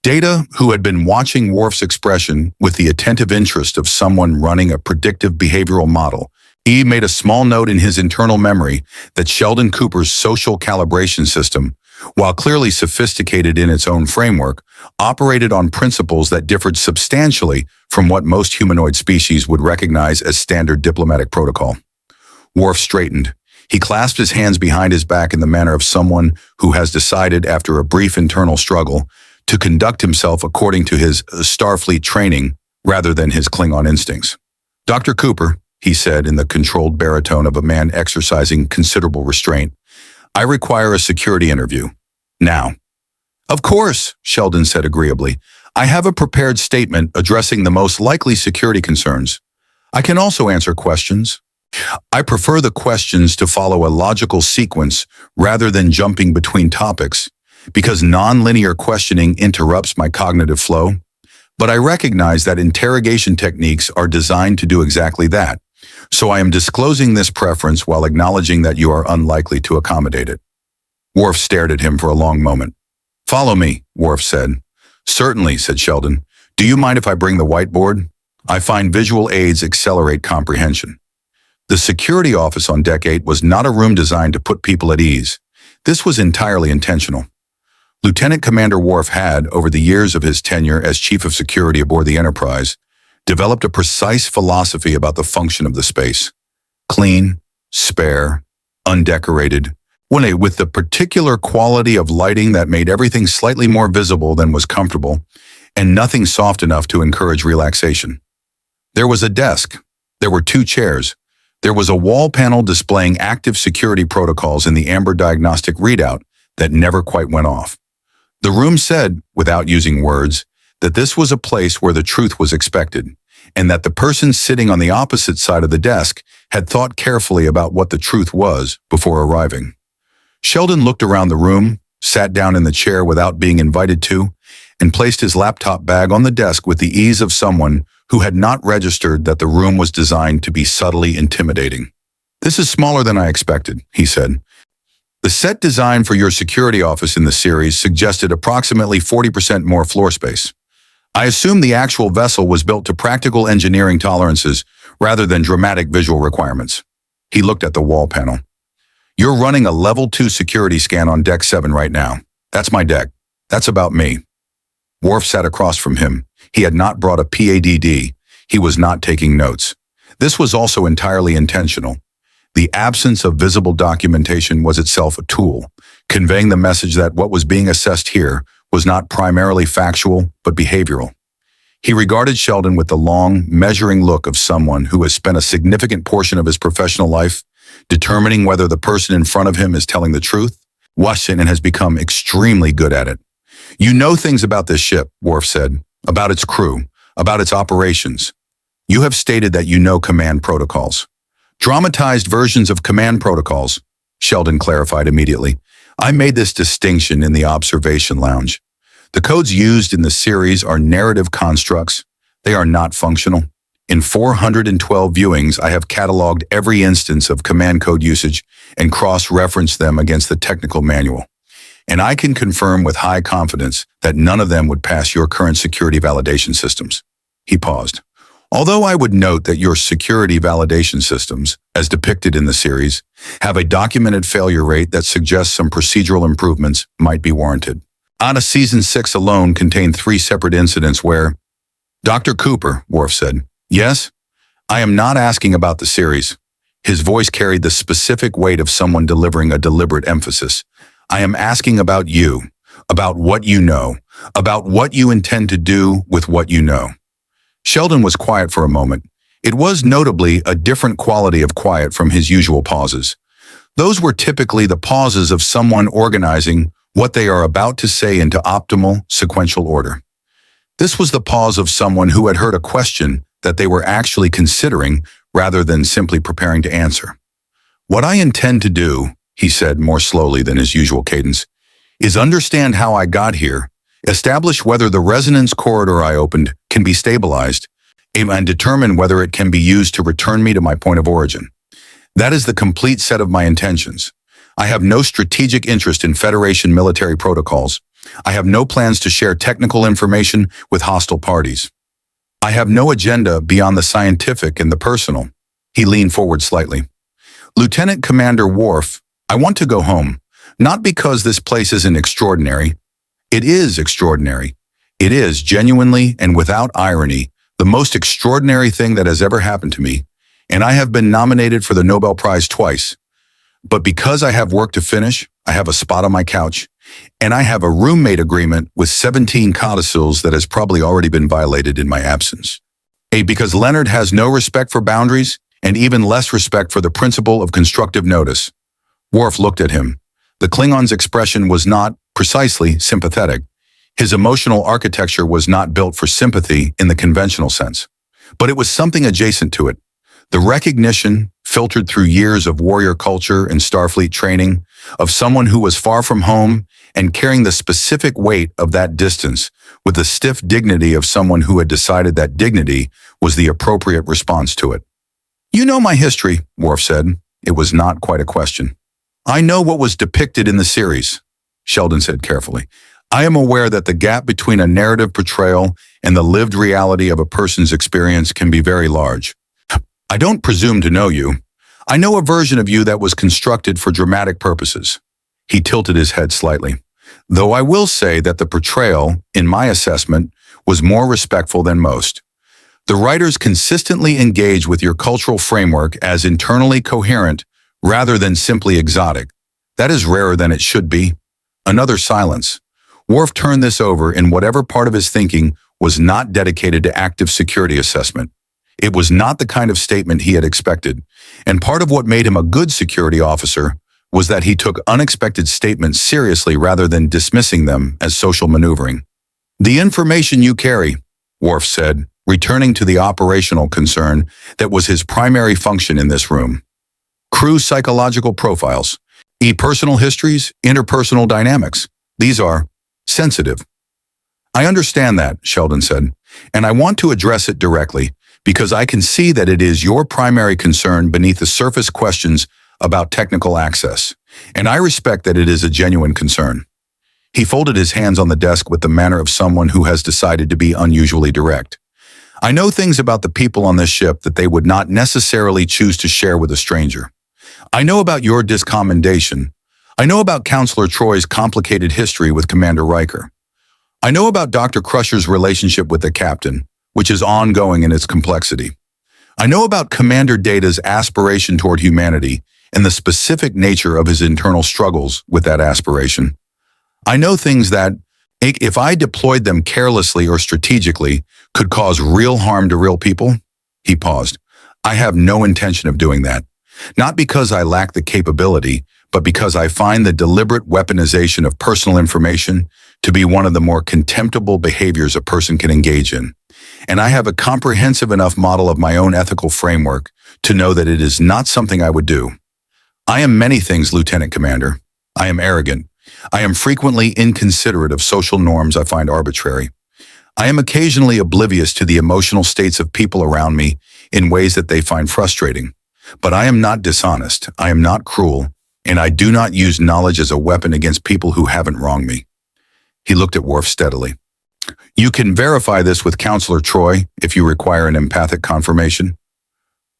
Data, who had been watching Worf's expression with the attentive interest of someone running a predictive behavioral model, he made a small note in his internal memory that Sheldon Cooper's social calibration system, while clearly sophisticated in its own framework, operated on principles that differed substantially from what most humanoid species would recognize as standard diplomatic protocol. Worf straightened. He clasped his hands behind his back in the manner of someone who has decided, after a brief internal struggle, to conduct himself according to his Starfleet training rather than his Klingon instincts. Dr. Cooper, he said in the controlled baritone of a man exercising considerable restraint, I require a security interview. Now. Of course, Sheldon said agreeably. I have a prepared statement addressing the most likely security concerns. I can also answer questions. I prefer the questions to follow a logical sequence rather than jumping between topics, because non-linear questioning interrupts my cognitive flow. But I recognize that interrogation techniques are designed to do exactly that. So I am disclosing this preference while acknowledging that you are unlikely to accommodate it. Worf stared at him for a long moment. Follow me, Worf said. Certainly, said Sheldon. Do you mind if I bring the whiteboard? I find visual aids accelerate comprehension. The security office on Deck 8 was not a room designed to put people at ease. This was entirely intentional. Lieutenant Commander Worf had, over the years of his tenure as Chief of Security aboard the Enterprise, developed a precise philosophy about the function of the space. Clean, spare, undecorated, with the particular quality of lighting that made everything slightly more visible than was comfortable, and nothing soft enough to encourage relaxation. There was a desk. There were 2 chairs. There was a wall panel displaying active security protocols in the amber diagnostic readout that never quite went off. The room said, without using words, that this was a place where the truth was expected, and that the person sitting on the opposite side of the desk had thought carefully about what the truth was before arriving. Sheldon looked around the room, sat down in the chair without being invited to, and placed his laptop bag on the desk with the ease of someone who had not registered that the room was designed to be subtly intimidating. This is smaller than I expected, he said. The set design for your security office in the series suggested approximately 40% more floor space. I assume the actual vessel was built to practical engineering tolerances rather than dramatic visual requirements. He looked at the wall panel. You're running a level 2 security scan on Deck 7 right now. That's my deck. That's about me. Worf sat across from him. He had not brought a PADD. He was not taking notes. This was also entirely intentional. The absence of visible documentation was itself a tool, conveying the message that what was being assessed here was not primarily factual, but behavioral. He regarded Sheldon with the long, measuring look of someone who has spent a significant portion of his professional life determining whether the person in front of him is telling the truth, and has become extremely good at it. You know things about this ship, Worf said, about its crew, about its operations. You have stated that you know command protocols. Dramatized versions of command protocols, Sheldon clarified immediately. I made this distinction in the observation lounge. The codes used in the series are narrative constructs. They are not functional. In 412 viewings, I have cataloged every instance of command code usage and cross-referenced them against the technical manual. And I can confirm with high confidence that none of them would pass your current security validation systems. He paused. Although I would note that your security validation systems, as depicted in the series, have a documented failure rate that suggests some procedural improvements might be warranted. ATA Season 6 alone contained 3 separate incidents where, Dr. Cooper, Worf said, yes, I am not asking about the series. His voice carried the specific weight of someone delivering a deliberate emphasis. I am asking about you, about what you know, about what you intend to do with what you know." Sheldon was quiet for a moment. It was notably a different quality of quiet from his usual pauses. Those were typically the pauses of someone organizing what they are about to say into optimal, sequential order. This was the pause of someone who had heard a question that they were actually considering rather than simply preparing to answer. "What I intend to do," he said more slowly than his usual cadence, "is understand how I got here, establish whether the resonance corridor I opened can be stabilized, and determine whether it can be used to return me to my point of origin. That is the complete set of my intentions. I have no strategic interest in Federation military protocols. I have no plans to share technical information with hostile parties. I have no agenda beyond the scientific and the personal." He leaned forward slightly. "Lieutenant Commander Worf, I want to go home, not because this place isn't extraordinary. It is extraordinary. It is, genuinely and without irony, the most extraordinary thing that has ever happened to me, and I have been nominated for the Nobel Prize twice. But because I have work to finish, I have a spot on my couch, and I have a roommate agreement with 17 codicils that has probably already been violated in my absence. Because Leonard has no respect for boundaries, and even less respect for the principle of constructive notice." Worf looked at him. The Klingon's expression was not, precisely, sympathetic. His emotional architecture was not built for sympathy in the conventional sense. But it was something adjacent to it. The recognition, filtered through years of warrior culture and Starfleet training, of someone who was far from home and carrying the specific weight of that distance with the stiff dignity of someone who had decided that dignity was the appropriate response to it. "You know my history," Worf said. It was not quite a question. "I know what was depicted in the series," Sheldon said carefully. "I am aware that the gap between a narrative portrayal and the lived reality of a person's experience can be very large. I don't presume to know you. I know a version of you that was constructed for dramatic purposes." He tilted his head slightly. "Though I will say that the portrayal, in my assessment, was more respectful than most. The writers consistently engage with your cultural framework as internally coherent rather than simply exotic. That is rarer than it should be." Another silence. Worf turned this over in whatever part of his thinking was not dedicated to active security assessment. It was not the kind of statement he had expected, and part of what made him a good security officer was that he took unexpected statements seriously rather than dismissing them as social maneuvering. "The information you carry," Worf said, returning to the operational concern that was his primary function in this room. "Crew psychological profiles, personal histories, interpersonal dynamics. These are sensitive." "I understand that," Sheldon said, "and I want to address it directly because I can see that it is your primary concern beneath the surface questions about technical access, and I respect that it is a genuine concern." He folded his hands on the desk with the manner of someone who has decided to be unusually direct. "I know things about the people on this ship that they would not necessarily choose to share with a stranger. I know about your discommendation. I know about Counselor Troy's complicated history with Commander Riker. I know about Dr. Crusher's relationship with the captain, which is ongoing in its complexity. I know about Commander Data's aspiration toward humanity and the specific nature of his internal struggles with that aspiration. I know things that, if I deployed them carelessly or strategically, could cause real harm to real people." He paused. "I have no intention of doing that. Not because I lack the capability, but because I find the deliberate weaponization of personal information to be one of the more contemptible behaviors a person can engage in. And I have a comprehensive enough model of my own ethical framework to know that it is not something I would do. I am many things, Lieutenant Commander. I am arrogant. I am frequently inconsiderate of social norms I find arbitrary. I am occasionally oblivious to the emotional states of people around me in ways that they find frustrating. But I am not dishonest, I am not cruel, and I do not use knowledge as a weapon against people who haven't wronged me." He looked at Worf steadily. "You can verify this with Counselor Troy if you require an empathic confirmation."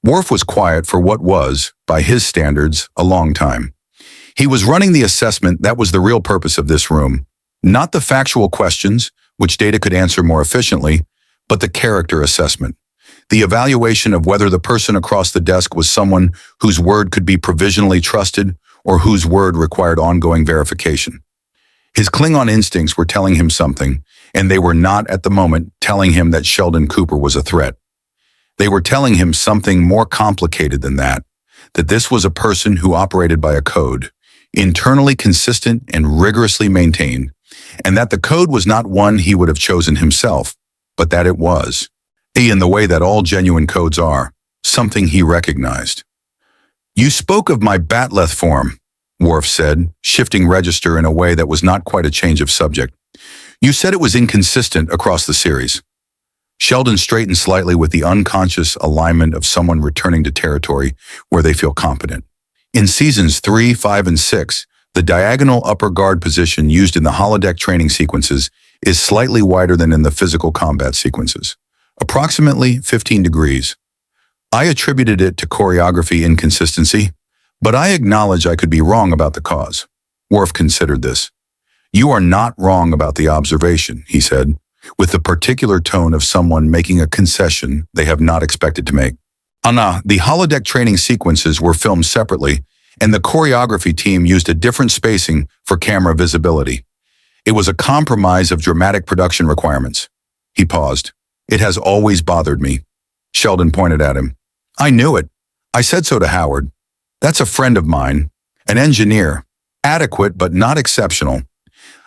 Worf was quiet for what was, by his standards, a long time. He was running the assessment that was the real purpose of this room, not the factual questions, which Data could answer more efficiently, but the character assessment. The evaluation of whether the person across the desk was someone whose word could be provisionally trusted or whose word required ongoing verification. His Klingon instincts were telling him something, and they were not at the moment telling him that Sheldon Cooper was a threat. They were telling him something more complicated than that this was a person who operated by a code, internally consistent and rigorously maintained, and that the code was not one he would have chosen himself, but that it was, in the way that all genuine codes are, something he recognized. "You spoke of my Batleth form," Worf said, shifting register in a way that was not quite a change of subject. "You said it was inconsistent across the series." Sheldon straightened slightly with the unconscious alignment of someone returning to territory where they feel competent. In seasons 3, 5, and 6, the diagonal upper guard position used in the holodeck training sequences is slightly wider than in the physical combat sequences, approximately 15 degrees. I attributed it to choreography inconsistency, but I acknowledge I could be wrong about the cause. Worf considered this. "You are not wrong about the observation," he said, with the particular tone of someone making a concession they have not expected to make. The holodeck training sequences were filmed separately, and the choreography team used a different spacing for camera visibility. It was a compromise of dramatic production requirements. He paused. "It has always bothered me." Sheldon pointed at him. "I knew it. I said so to Howard. That's a friend of mine, an engineer, adequate but not exceptional.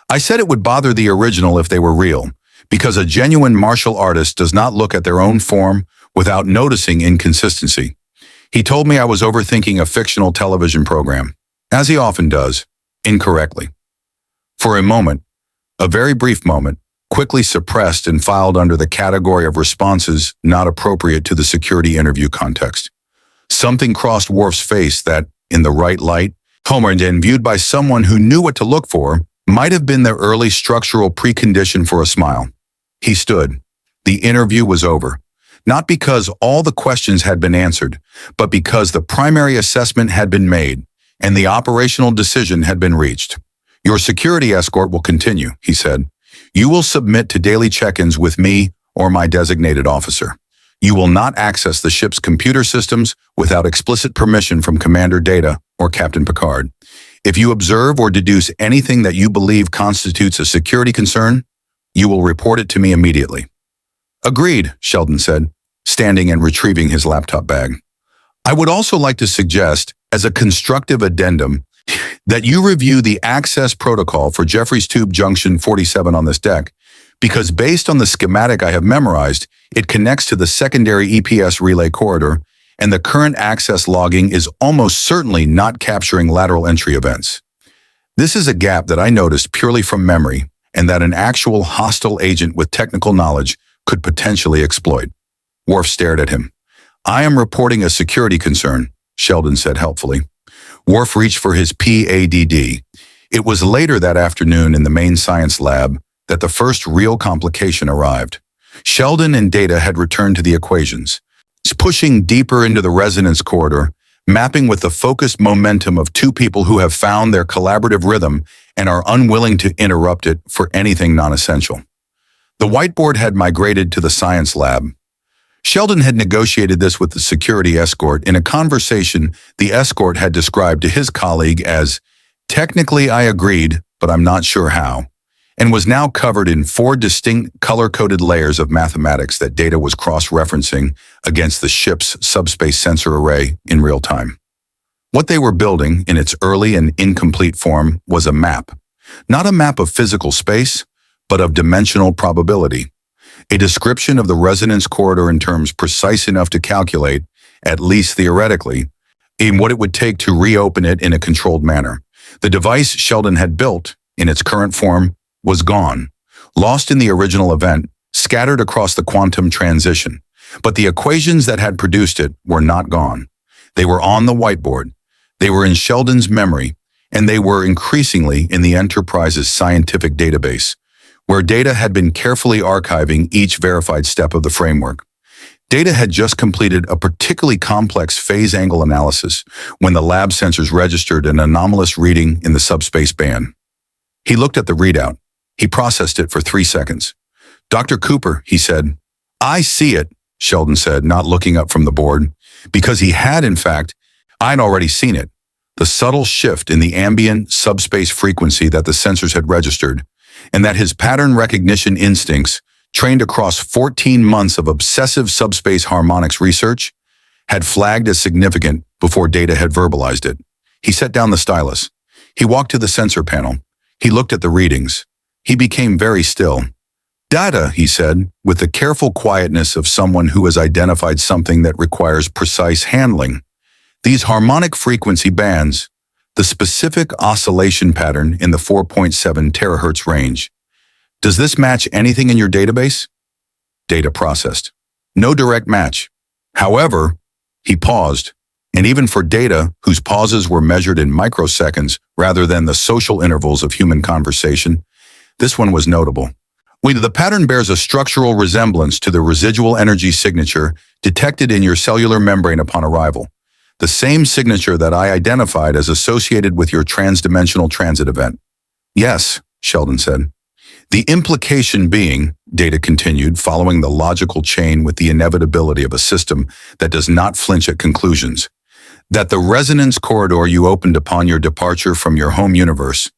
I said it would bother the original if they were real, because a genuine martial artist does not look at their own form without noticing inconsistency. He told me I was overthinking a fictional television program, as he often does, incorrectly." For a moment, a very brief moment, quickly suppressed and filed under the category of responses not appropriate to the security interview context. Something crossed Worf's face that, in the right light, homered and viewed by someone who knew what to look for, might have been the early structural precondition for a smile. He stood. The interview was over. Not because all the questions had been answered, but because the primary assessment had been made and the operational decision had been reached. "Your security escort will continue," he said. "You will submit to daily check-ins with me or my designated officer. You will not access the ship's computer systems without explicit permission from Commander Data or Captain Picard. If you observe or deduce anything that you believe constitutes a security concern, you will report it to me immediately." "Agreed," Sheldon said, standing and retrieving his laptop bag. "I would also like to suggest, as a constructive addendum, that you review the access protocol for Jeffries Tube Junction 47 on this deck, because based on the schematic I have memorized, it connects to the secondary EPS relay corridor, and the current access logging is almost certainly not capturing lateral entry events. This is a gap that I noticed purely from memory, and that an actual hostile agent with technical knowledge could potentially exploit." Worf stared at him. "I am reporting a security concern," Sheldon said helpfully. Worf reached for his PADD. It was later that afternoon in the main science lab that the first real complication arrived. Sheldon and Data had returned to the equations, pushing deeper into the resonance corridor, mapping with the focused momentum of two people who have found their collaborative rhythm and are unwilling to interrupt it for anything non-essential. The whiteboard had migrated to the science lab. Sheldon had negotiated this with the security escort in a conversation the escort had described to his colleague as, "Technically I agreed, but I'm not sure how," and was now covered in 4 distinct color-coded layers of mathematics that Data was cross-referencing against the ship's subspace sensor array in real time. What they were building, in its early and incomplete form, was a map. Not a map of physical space, but of dimensional probability. A description of the resonance corridor in terms precise enough to calculate, at least theoretically, in what it would take to reopen it in a controlled manner. The device Sheldon had built, in its current form, was gone, lost in the original event, scattered across the quantum transition. But the equations that had produced it were not gone. They were on the whiteboard. They were in Sheldon's memory, and they were increasingly in the Enterprise's scientific database, where Data had been carefully archiving each verified step of the framework. Data had just completed a particularly complex phase angle analysis when the lab sensors registered an anomalous reading in the subspace band. He looked at the readout. He processed it for 3 seconds. "Dr. Cooper," he said. "I see it," Sheldon said, not looking up from the board, because he had, in fact, I'd already seen it. the subtle shift in the ambient subspace frequency that the sensors had registered, and that his pattern recognition instincts, trained across 14 months of obsessive subspace harmonics research, had flagged as significant before Data had verbalized it. He set down the stylus. He walked to the sensor panel. He looked at the readings. He became very still. Data, he said, with the careful quietness of someone who has identified something that requires precise handling. These harmonic frequency bands, the specific oscillation pattern in the 4.7 terahertz range. Does this match anything in your database? Data processed. No direct match. However, he paused, and even for Data, whose pauses were measured in microseconds rather than the social intervals of human conversation, this one was notable. The pattern bears a structural resemblance to the residual energy signature detected in your cellular membrane upon arrival, the same signature that I identified as associated with your transdimensional transit event. Yes, Sheldon said. The implication being, Data continued, following the logical chain with the inevitability of a system that does not flinch at conclusions, that the resonance corridor you opened upon your departure from your home universe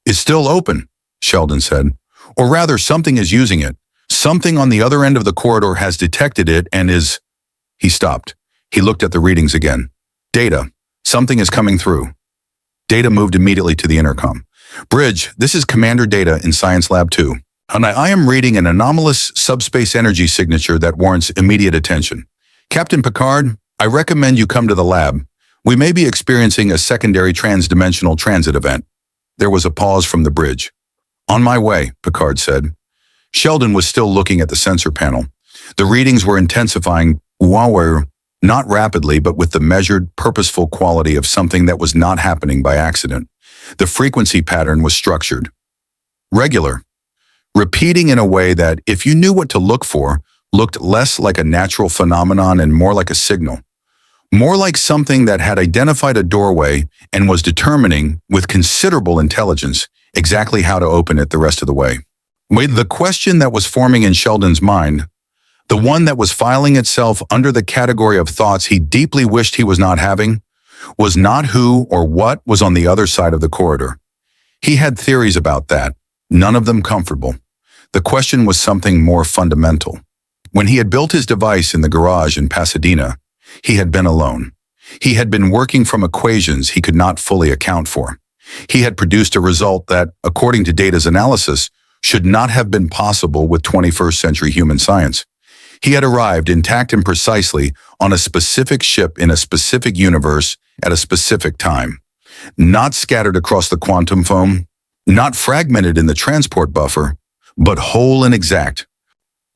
is still open, Sheldon said. Or rather, something is using it. Something on the other end of the corridor has detected it and is... He stopped. He looked at the readings again. Data. Something is coming through. Data moved immediately to the intercom. Bridge, this is Commander Data in Science Lab 2. And I am reading an anomalous subspace energy signature that warrants immediate attention. Captain Picard, I recommend you come to the lab. We may be experiencing a secondary transdimensional transit event. There was a pause from the bridge. On my way, Picard said. Sheldon was still looking at the sensor panel. The readings were intensifying, not rapidly, but with the measured, purposeful quality of something that was not happening by accident. The frequency pattern was structured. Regular. Repeating in a way that, if you knew what to look for, looked less like a natural phenomenon and more like a signal. More like something that had identified a doorway and was determining, with considerable intelligence, exactly how to open it the rest of the way. The question that was forming in Sheldon's mind, the one that was filing itself under the category of thoughts he deeply wished he was not having, was not who or what was on the other side of the corridor. He had theories about that, none of them comfortable. The question was something more fundamental. When he had built his device in the garage in Pasadena, he had been alone. He had been working from equations he could not fully account for. He had produced a result that, according to Data's analysis, should not have been possible with 21st century human science. He had arrived intact and precisely on a specific ship in a specific universe at a specific time, not scattered across the quantum foam, not fragmented in the transport buffer, but whole and exact,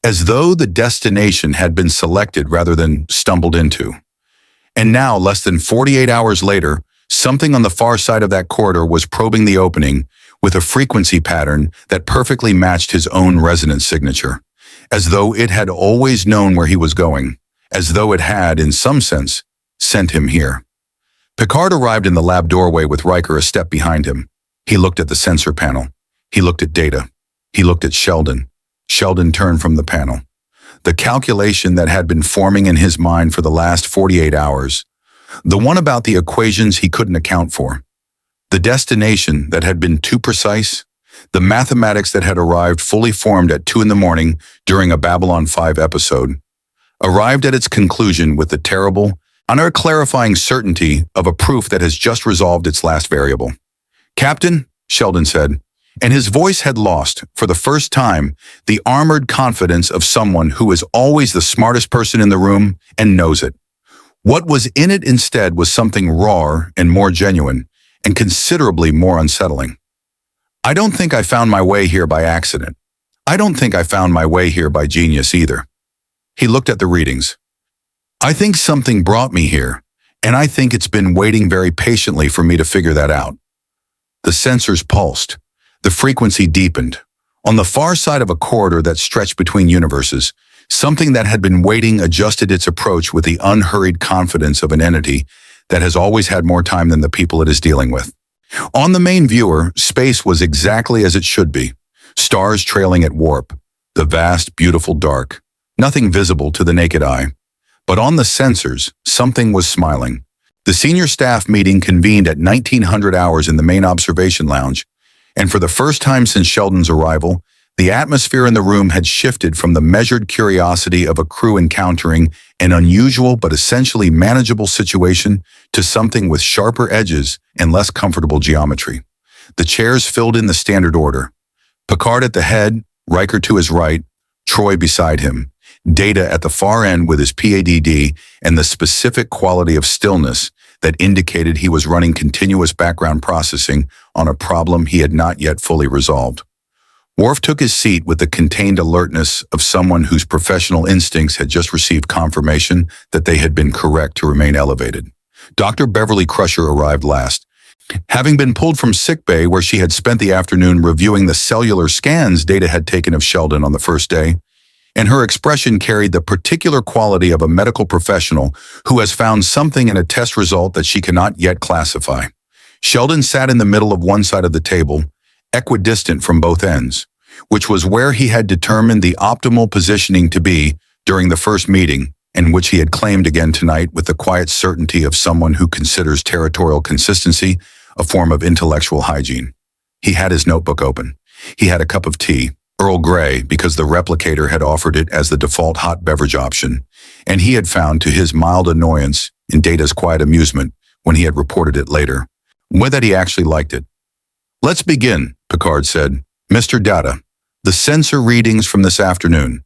as though the destination had been selected rather than stumbled into. And now, less than 48 hours later, something on the far side of that corridor was probing the opening with a frequency pattern that perfectly matched his own resonance signature, as though it had always known where he was going, as though it had, in some sense, sent him here. Picard arrived in the lab doorway with Riker a step behind him. He looked at the sensor panel. He looked at Data. He looked at Sheldon. Sheldon turned from the panel. The calculation that had been forming in his mind for the last 48 hours, the one about the equations he couldn't account for, the destination that had been too precise, the mathematics that had arrived fully formed at 2 a.m. during a Babylon 5 episode, arrived at its conclusion with the terrible, clarifying certainty of a proof that has just resolved its last variable. Captain, Sheldon said, and his voice had lost, for the first time, the armored confidence of someone who is always the smartest person in the room and knows it. What was in it instead was something rawer and more genuine, and considerably more unsettling. I don't think I found my way here by accident. I don't think I found my way here by genius either. He looked at the readings. I think something brought me here, and I think it's been waiting very patiently for me to figure that out. The sensors pulsed. The frequency deepened. On the far side of a corridor that stretched between universes, something that had been waiting adjusted its approach with the unhurried confidence of an entity that has always had more time than the people it is dealing with. On the main viewer, space was exactly as it should be. Stars trailing at warp, the vast, beautiful dark, nothing visible to the naked eye. But on the sensors, something was smiling. The senior staff meeting convened at 1900 hours in the main observation lounge, and for the first time since Sheldon's arrival, the atmosphere in the room had shifted from the measured curiosity of a crew encountering an unusual but essentially manageable situation to something with sharper edges and less comfortable geometry. The chairs filled in the standard order. Picard at the head, Riker to his right, Troy beside him, Data at the far end with his PADD and the specific quality of stillness that indicated he was running continuous background processing on a problem he had not yet fully resolved. Worf took his seat with the contained alertness of someone whose professional instincts had just received confirmation that they had been correct to remain elevated. Dr. Beverly Crusher arrived last. Having been pulled from sickbay where she had spent the afternoon reviewing the cellular scans Data had taken of Sheldon on the first day, and her expression carried the particular quality of a medical professional who has found something in a test result that she cannot yet classify. Sheldon sat in the middle of one side of the table, equidistant from both ends, which was where he had determined the optimal positioning to be during the first meeting, and which he had claimed again tonight with the quiet certainty of someone who considers territorial consistency a form of intellectual hygiene. He had his notebook open. He had a cup of tea, Earl Grey, because the replicator had offered it as the default hot beverage option, and he had found, to his mild annoyance, in Data's quiet amusement, when he had reported it later, that he actually liked it. "Let's begin," Picard said. "Mr. Data, the sensor readings from this afternoon."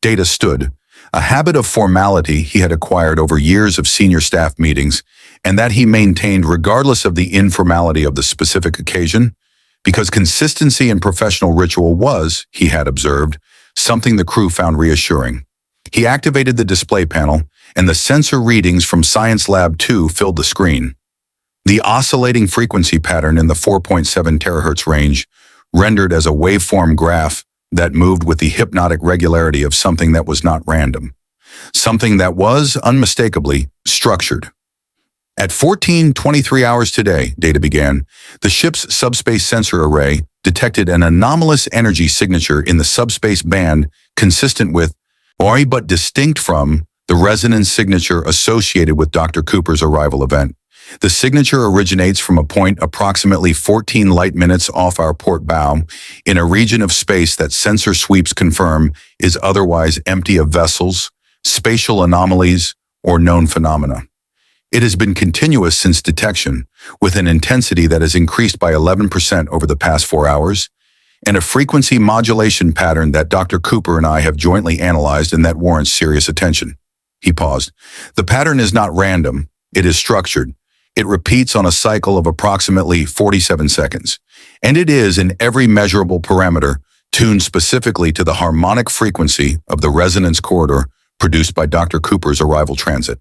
Data stood, a habit of formality he had acquired over years of senior staff meetings, and that he maintained regardless of the informality of the specific occasion, because consistency in professional ritual was, he had observed, something the crew found reassuring. He activated the display panel, and the sensor readings from Science Lab 2 filled the screen. The oscillating frequency pattern in the 4.7 terahertz range, rendered as a waveform graph that moved with the hypnotic regularity of something that was not random, something that was, unmistakably, structured. At 14:23 hours today, Data began, the ship's subspace sensor array detected an anomalous energy signature in the subspace band consistent with, but distinct from, the resonance signature associated with Dr. Cooper's arrival event. The signature originates from a point approximately 14 light minutes off our port bow in a region of space that sensor sweeps confirm is otherwise empty of vessels, spatial anomalies, or known phenomena. It has been continuous since detection, with an intensity that has increased by 11% over the past 4 hours, and a frequency modulation pattern that Dr. Cooper and I have jointly analyzed and that warrants serious attention. He paused. The pattern is not random, it is structured. It repeats on a cycle of approximately 47 seconds, and it is, in every measurable parameter, tuned specifically to the harmonic frequency of the resonance corridor produced by Dr. Cooper's arrival transit.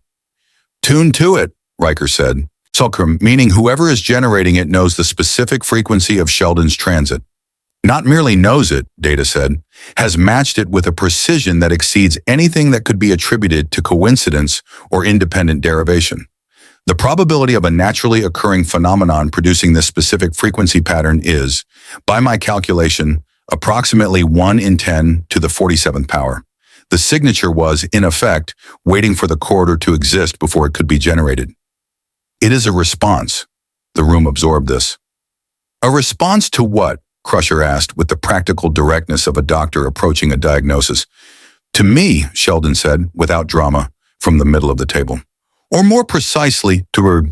"Tuned to it," Riker said. "Fulcrum, meaning whoever is generating it knows the specific frequency of Sheldon's transit. Not merely knows it," Data said, "has matched it with a precision that exceeds anything that could be attributed to coincidence or independent derivation. The probability of a naturally occurring phenomenon producing this specific frequency pattern is, by my calculation, approximately 1 in 10 to the 47th power. The signature was, in effect, waiting for the corridor to exist before it could be generated. It is a response." The room absorbed this. "A response to what?" Crusher asked with the practical directness of a doctor approaching a diagnosis. "To me," Sheldon said, without drama, from the middle of the table. "Or more precisely, to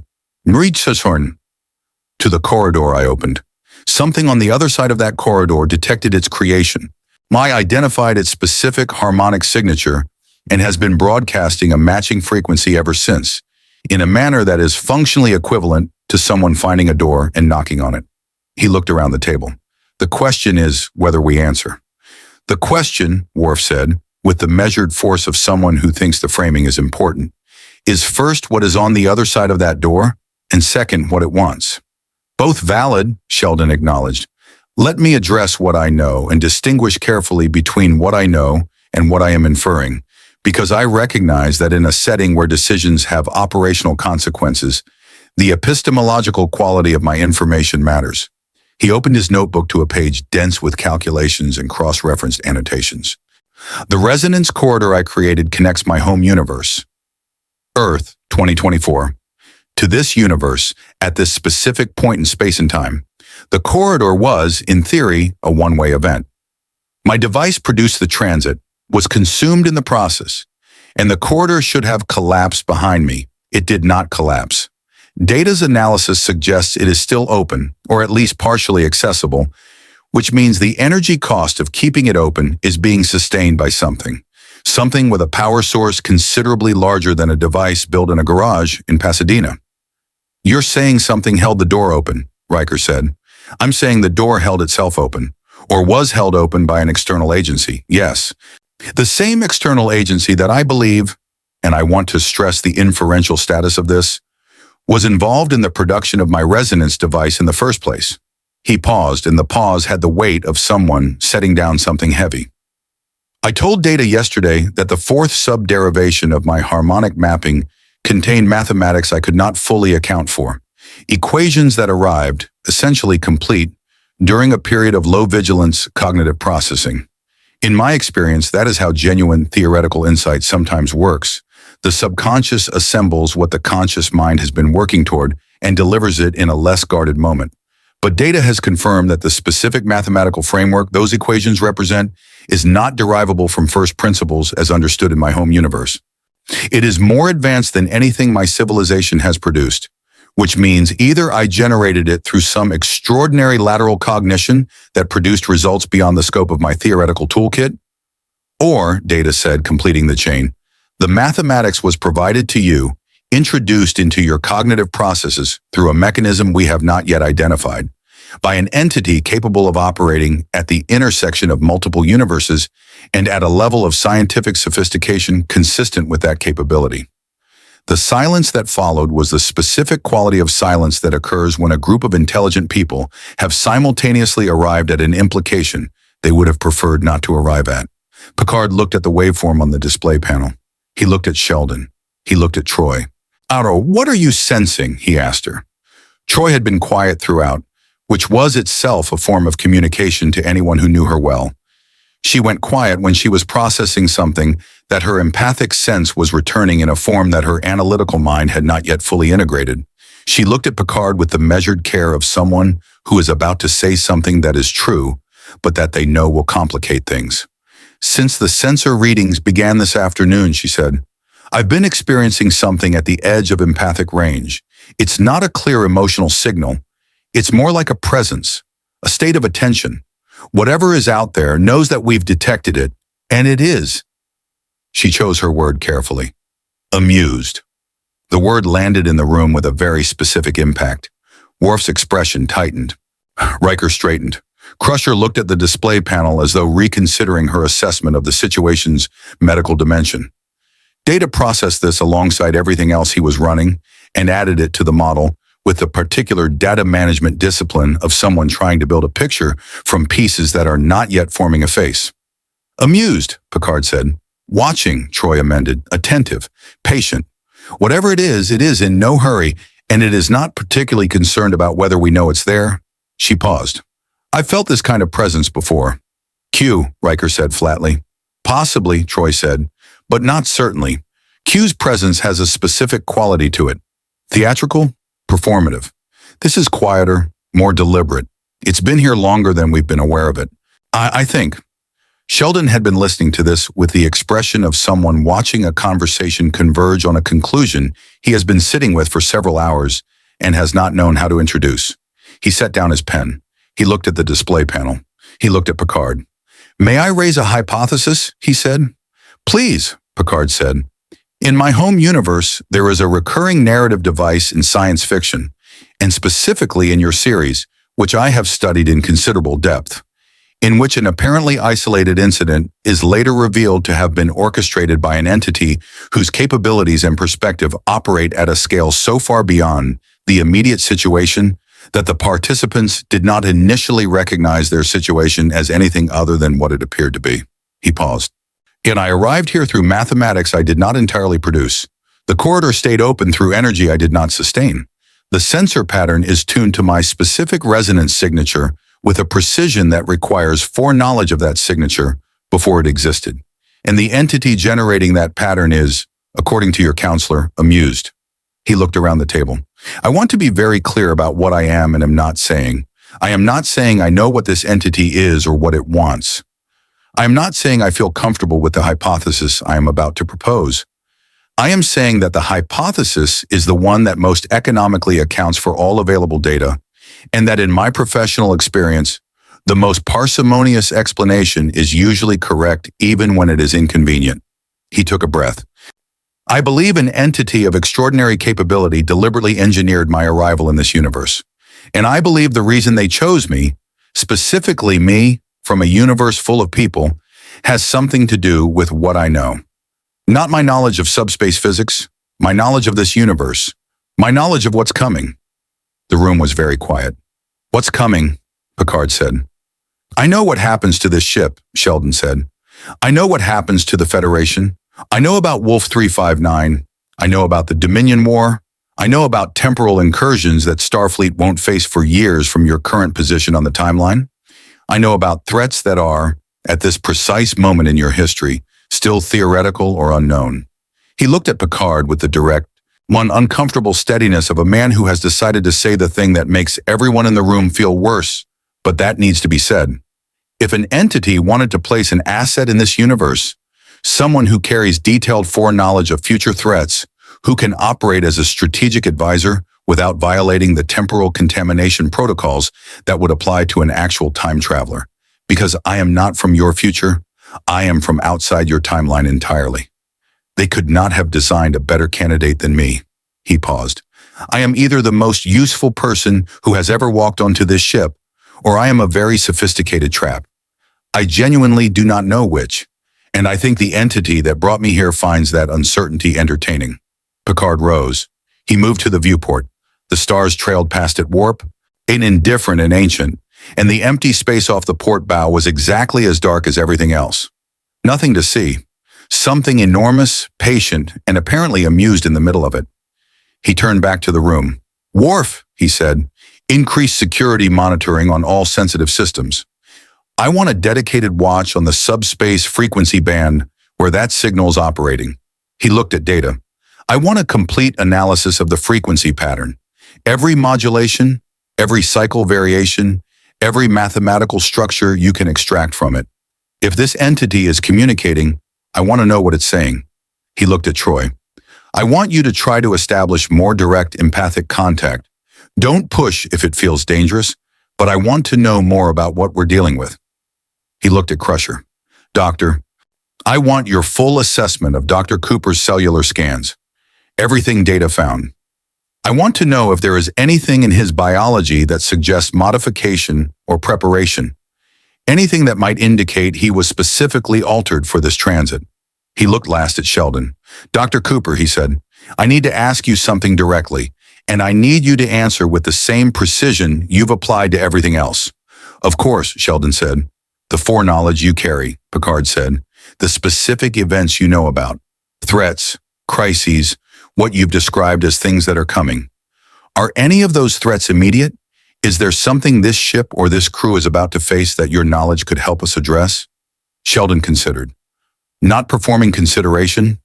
the corridor I opened. Something on the other side of that corridor detected its creation. I identified its specific harmonic signature and has been broadcasting a matching frequency ever since, in a manner that is functionally equivalent to someone finding a door and knocking on it." He looked around the table. "The question is whether we answer." "The question," Worf said, with the measured force of someone who thinks the framing is important, "is first what is on the other side of that door, and second what it wants." "Both valid," Sheldon acknowledged. "Let me address what I know and distinguish carefully between what I know and what I am inferring, because I recognize that in a setting where decisions have operational consequences, the epistemological quality of my information matters." He opened his notebook to a page dense with calculations and cross-referenced annotations. "The resonance corridor I created connects my home universe, Earth 2024, to this universe at this specific point in space and time. The corridor was, in theory, a one-way event. My device produced the transit, was consumed in the process, and the corridor should have collapsed behind me. It did not collapse. Data's analysis suggests it is still open, or at least partially accessible, which means the energy cost of keeping it open is being sustained by something. Something with a power source considerably larger than a device built in a garage in Pasadena. You're saying something held the door open, Riker said. I'm saying the door held itself open, or was held open by an external agency, yes. The same external agency that I believe, and I want to stress the inferential status of this, was involved in the production of my resonance device in the first place. He paused, and the pause had the weight of someone setting down something heavy. I told Data yesterday that the fourth subderivation of my harmonic mapping contained mathematics I could not fully account for. Equations that arrived, essentially complete, during a period of low-vigilance cognitive processing. In my experience, that is how genuine theoretical insight sometimes works. The subconscious assembles what the conscious mind has been working toward and delivers it in a less guarded moment. But Data has confirmed that the specific mathematical framework those equations represent is not derivable from first principles as understood in my home universe. It is more advanced than anything my civilization has produced, which means either I generated it through some extraordinary lateral cognition that produced results beyond the scope of my theoretical toolkit, or, Data said, completing the chain, the mathematics was provided to you, introduced into your cognitive processes through a mechanism we have not yet identified, by an entity capable of operating at the intersection of multiple universes and at a level of scientific sophistication consistent with that capability. The silence that followed was the specific quality of silence that occurs when a group of intelligent people have simultaneously arrived at an implication they would have preferred not to arrive at. Picard looked at the waveform on the display panel. He looked at Sheldon. He looked at Troy. "Auro, what are you sensing?" he asked her. Troy had been quiet throughout, which was itself a form of communication to anyone who knew her well. She went quiet when she was processing something that her empathic sense was returning in a form that her analytical mind had not yet fully integrated. She looked at Picard with the measured care of someone who is about to say something that is true, but that they know will complicate things. "Since the sensor readings began this afternoon," she said, "I've been experiencing something at the edge of empathic range. It's not a clear emotional signal. It's more like a presence, a state of attention. Whatever is out there knows that we've detected it, and it is." She chose her word carefully. Amused. The word landed in the room with a very specific impact. Worf's expression tightened. Riker straightened. Crusher looked at the display panel as though reconsidering her assessment of the situation's medical dimension. Data processed this alongside everything else he was running and added it to the model with the particular data management discipline of someone trying to build a picture from pieces that are not yet forming a face. "Amused," Picard said. "Watching," Troy amended. "Attentive, patient. Whatever it is in no hurry, and it is not particularly concerned about whether we know it's there." She paused. "I've felt this kind of presence before." "Q," Riker said flatly. "Possibly," Troy said, "but not certainly. Q's presence has a specific quality to it. Theatrical, performative. This is quieter, more deliberate. It's been here longer than we've been aware of it. I think." Sheldon had been listening to this with the expression of someone watching a conversation converge on a conclusion he has been sitting with for several hours and has not known how to introduce. He set down his pen. He looked at the display panel. He looked at Picard. "May I raise a hypothesis?" he said. "Please," Picard said. "In my home universe, there is a recurring narrative device in science fiction, and specifically in your series, which I have studied in considerable depth, in which an apparently isolated incident is later revealed to have been orchestrated by an entity whose capabilities and perspective operate at a scale so far beyond the immediate situation that the participants did not initially recognize their situation as anything other than what it appeared to be." He paused. "Yet I arrived here through mathematics I did not entirely produce. The corridor stayed open through energy I did not sustain. The sensor pattern is tuned to my specific resonance signature with a precision that requires foreknowledge of that signature before it existed. And the entity generating that pattern is, according to your counselor, amused." He looked around the table. I want to be very clear about what I am and am not saying. I am not saying I know what this entity is or what it wants. I am not saying I feel comfortable with the hypothesis I am about to propose. I am saying that the hypothesis is the one that most economically accounts for all available data, and that in my professional experience, the most parsimonious explanation is usually correct even when it is inconvenient. He took a breath. I believe an entity of extraordinary capability deliberately engineered my arrival in this universe. And I believe the reason they chose me, specifically me, from a universe full of people, has something to do with what I know. Not my knowledge of subspace physics, my knowledge of this universe, my knowledge of what's coming. The room was very quiet. What's coming? Picard said. I know what happens to this ship, Sheldon said. I know what happens to the Federation. I know about Wolf 359. I know about the Dominion War. I know about temporal incursions that Starfleet won't face for years from your current position on the timeline. I know about threats that are, at this precise moment in your history, still theoretical or unknown. He looked at Picard with the direct, uncomfortable steadiness of a man who has decided to say the thing that makes everyone in the room feel worse, but that needs to be said. If an entity wanted to place an asset in this universe, someone who carries detailed foreknowledge of future threats, who can operate as a strategic advisor without violating the temporal contamination protocols that would apply to an actual time traveler. Because I am not from your future, I am from outside your timeline entirely. They could not have designed a better candidate than me. He paused. I am either the most useful person who has ever walked onto this ship, or I am a very sophisticated trap. I genuinely do not know which, and I think the entity that brought me here finds that uncertainty entertaining. Picard rose. He moved to the viewport. The stars trailed past at warp, indifferent and ancient, and the empty space off the port bow was exactly as dark as everything else. Nothing to see. Something enormous, patient, and apparently amused in the middle of it. He turned back to the room. Worf, he said, increase security monitoring on all sensitive systems. I want a dedicated watch on the subspace frequency band where that signal's operating. He looked at data. I want a complete analysis of the frequency pattern. Every modulation, every cycle variation, every mathematical structure you can extract from it. If this entity is communicating, I want to know what it's saying. He looked at Troy. I want you to try to establish more direct empathic contact. Don't push if it feels dangerous, but I want to know more about what we're dealing with. He looked at Crusher. Doctor, I want your full assessment of Dr. Cooper's cellular scans. Everything data found. I want to know if there is anything in his biology that suggests modification or preparation. Anything that might indicate he was specifically altered for this transit. He looked last at Sheldon. Dr. Cooper, he said, I need to ask you something directly, and I need you to answer with the same precision you've applied to everything else. Of course, Sheldon said. The foreknowledge you carry, Picard said. The specific events you know about. Threats, crises, what you've described as things that are coming. Are any of those threats immediate? Is there something this ship or this crew is about to face that your knowledge could help us address? Sheldon considered. Not performing consideration,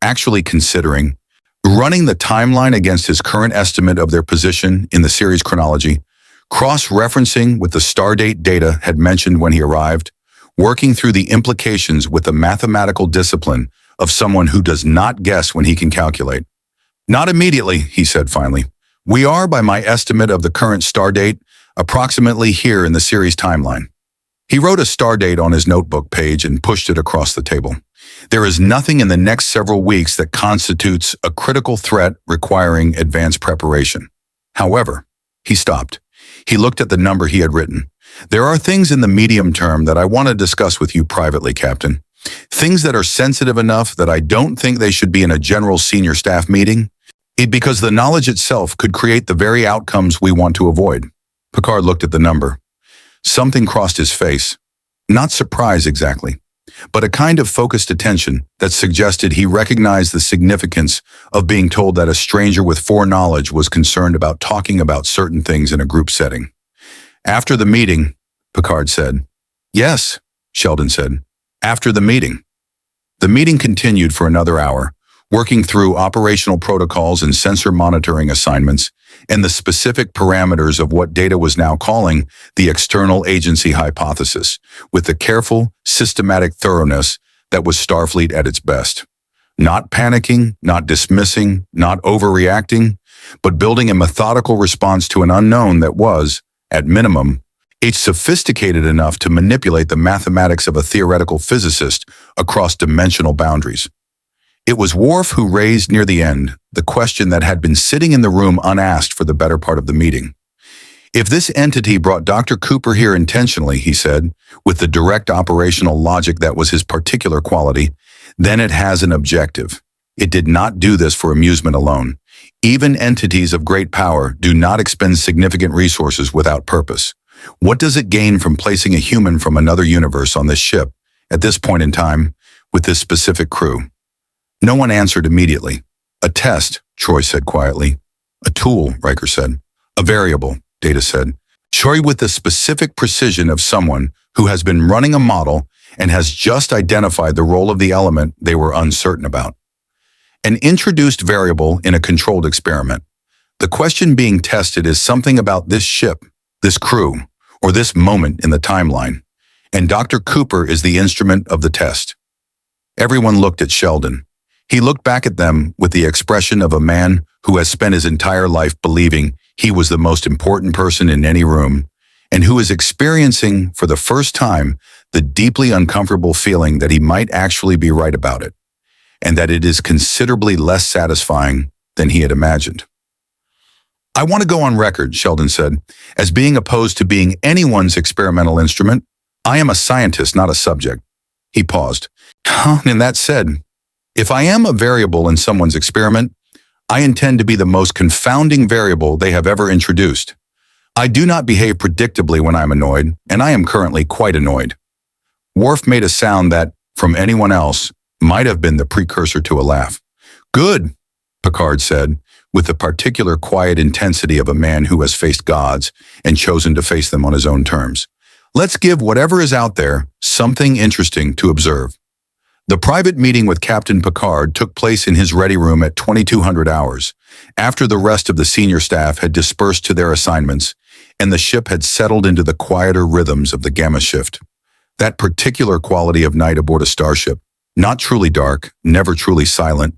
actually considering, running the timeline against his current estimate of their position in the series chronology, cross-referencing with the stardate data had mentioned when he arrived, working through the implications with the mathematical discipline of someone who does not guess when he can calculate. Not immediately, he said finally. We are, by my estimate of the current stardate, approximately here in the series timeline. He wrote a stardate on his notebook page and pushed it across the table. There is nothing in the next several weeks that constitutes a critical threat requiring advanced preparation. However, he stopped. He looked at the number he had written. There are things in the medium term that I want to discuss with you privately, Captain. Things that are sensitive enough that I don't think they should be in a general senior staff meeting, because the knowledge itself could create the very outcomes we want to avoid. Picard looked at the number. Something crossed his face. Not surprise exactly, but a kind of focused attention that suggested he recognized the significance of being told that a stranger with foreknowledge was concerned about talking about certain things in a group setting. After the meeting, Picard said. Yes, Sheldon said. After the meeting. The meeting continued for another hour. working through operational protocols and sensor monitoring assignments, and the specific parameters of what Data was now calling the external agency hypothesis, with the careful, systematic thoroughness that was Starfleet at its best. Not panicking, not dismissing, not overreacting, but building a methodical response to an unknown that was, at minimum, sophisticated enough to manipulate the mathematics of a theoretical physicist across dimensional boundaries. It was Worf who raised near the end the question that had been sitting in the room unasked for the better part of the meeting. If this entity brought Dr. Cooper here intentionally, he said, with the direct operational logic that was his particular quality, then it has an objective. It did not do this for amusement alone. Even entities of great power do not expend significant resources without purpose. What does it gain from placing a human from another universe on this ship, at this point in time, with this specific crew? No one answered immediately. A test, Troy said quietly. A tool, Riker said. A variable, Data said. Troy with the specific precision of someone who has been running a model and has just identified the role of the element they were uncertain about. An introduced variable in a controlled experiment. The question being tested is something about this ship, this crew, or this moment in the timeline, and Dr. Cooper is the instrument of the test. Everyone looked at Sheldon. He looked back at them with the expression of a man who has spent his entire life believing he was the most important person in any room, and who is experiencing for the first time the deeply uncomfortable feeling that he might actually be right about it, and that it is considerably less satisfying than he had imagined. I want to go on record, Sheldon said, as being opposed to being anyone's experimental instrument. I am a scientist, not a subject. He paused. And that said, if I am a variable in someone's experiment, I intend to be the most confounding variable they have ever introduced. I do not behave predictably when I'm annoyed, and I am currently quite annoyed. Worf made a sound that, from anyone else, might have been the precursor to a laugh. Good, Picard said, with the particular quiet intensity of a man who has faced gods and chosen to face them on his own terms. Let's give whatever is out there something interesting to observe. The private meeting with Captain Picard took place in his ready room at 2200 hours, after the rest of the senior staff had dispersed to their assignments and the ship had settled into the quieter rhythms of the gamma shift. That particular quality of night aboard a starship, not truly dark, never truly silent,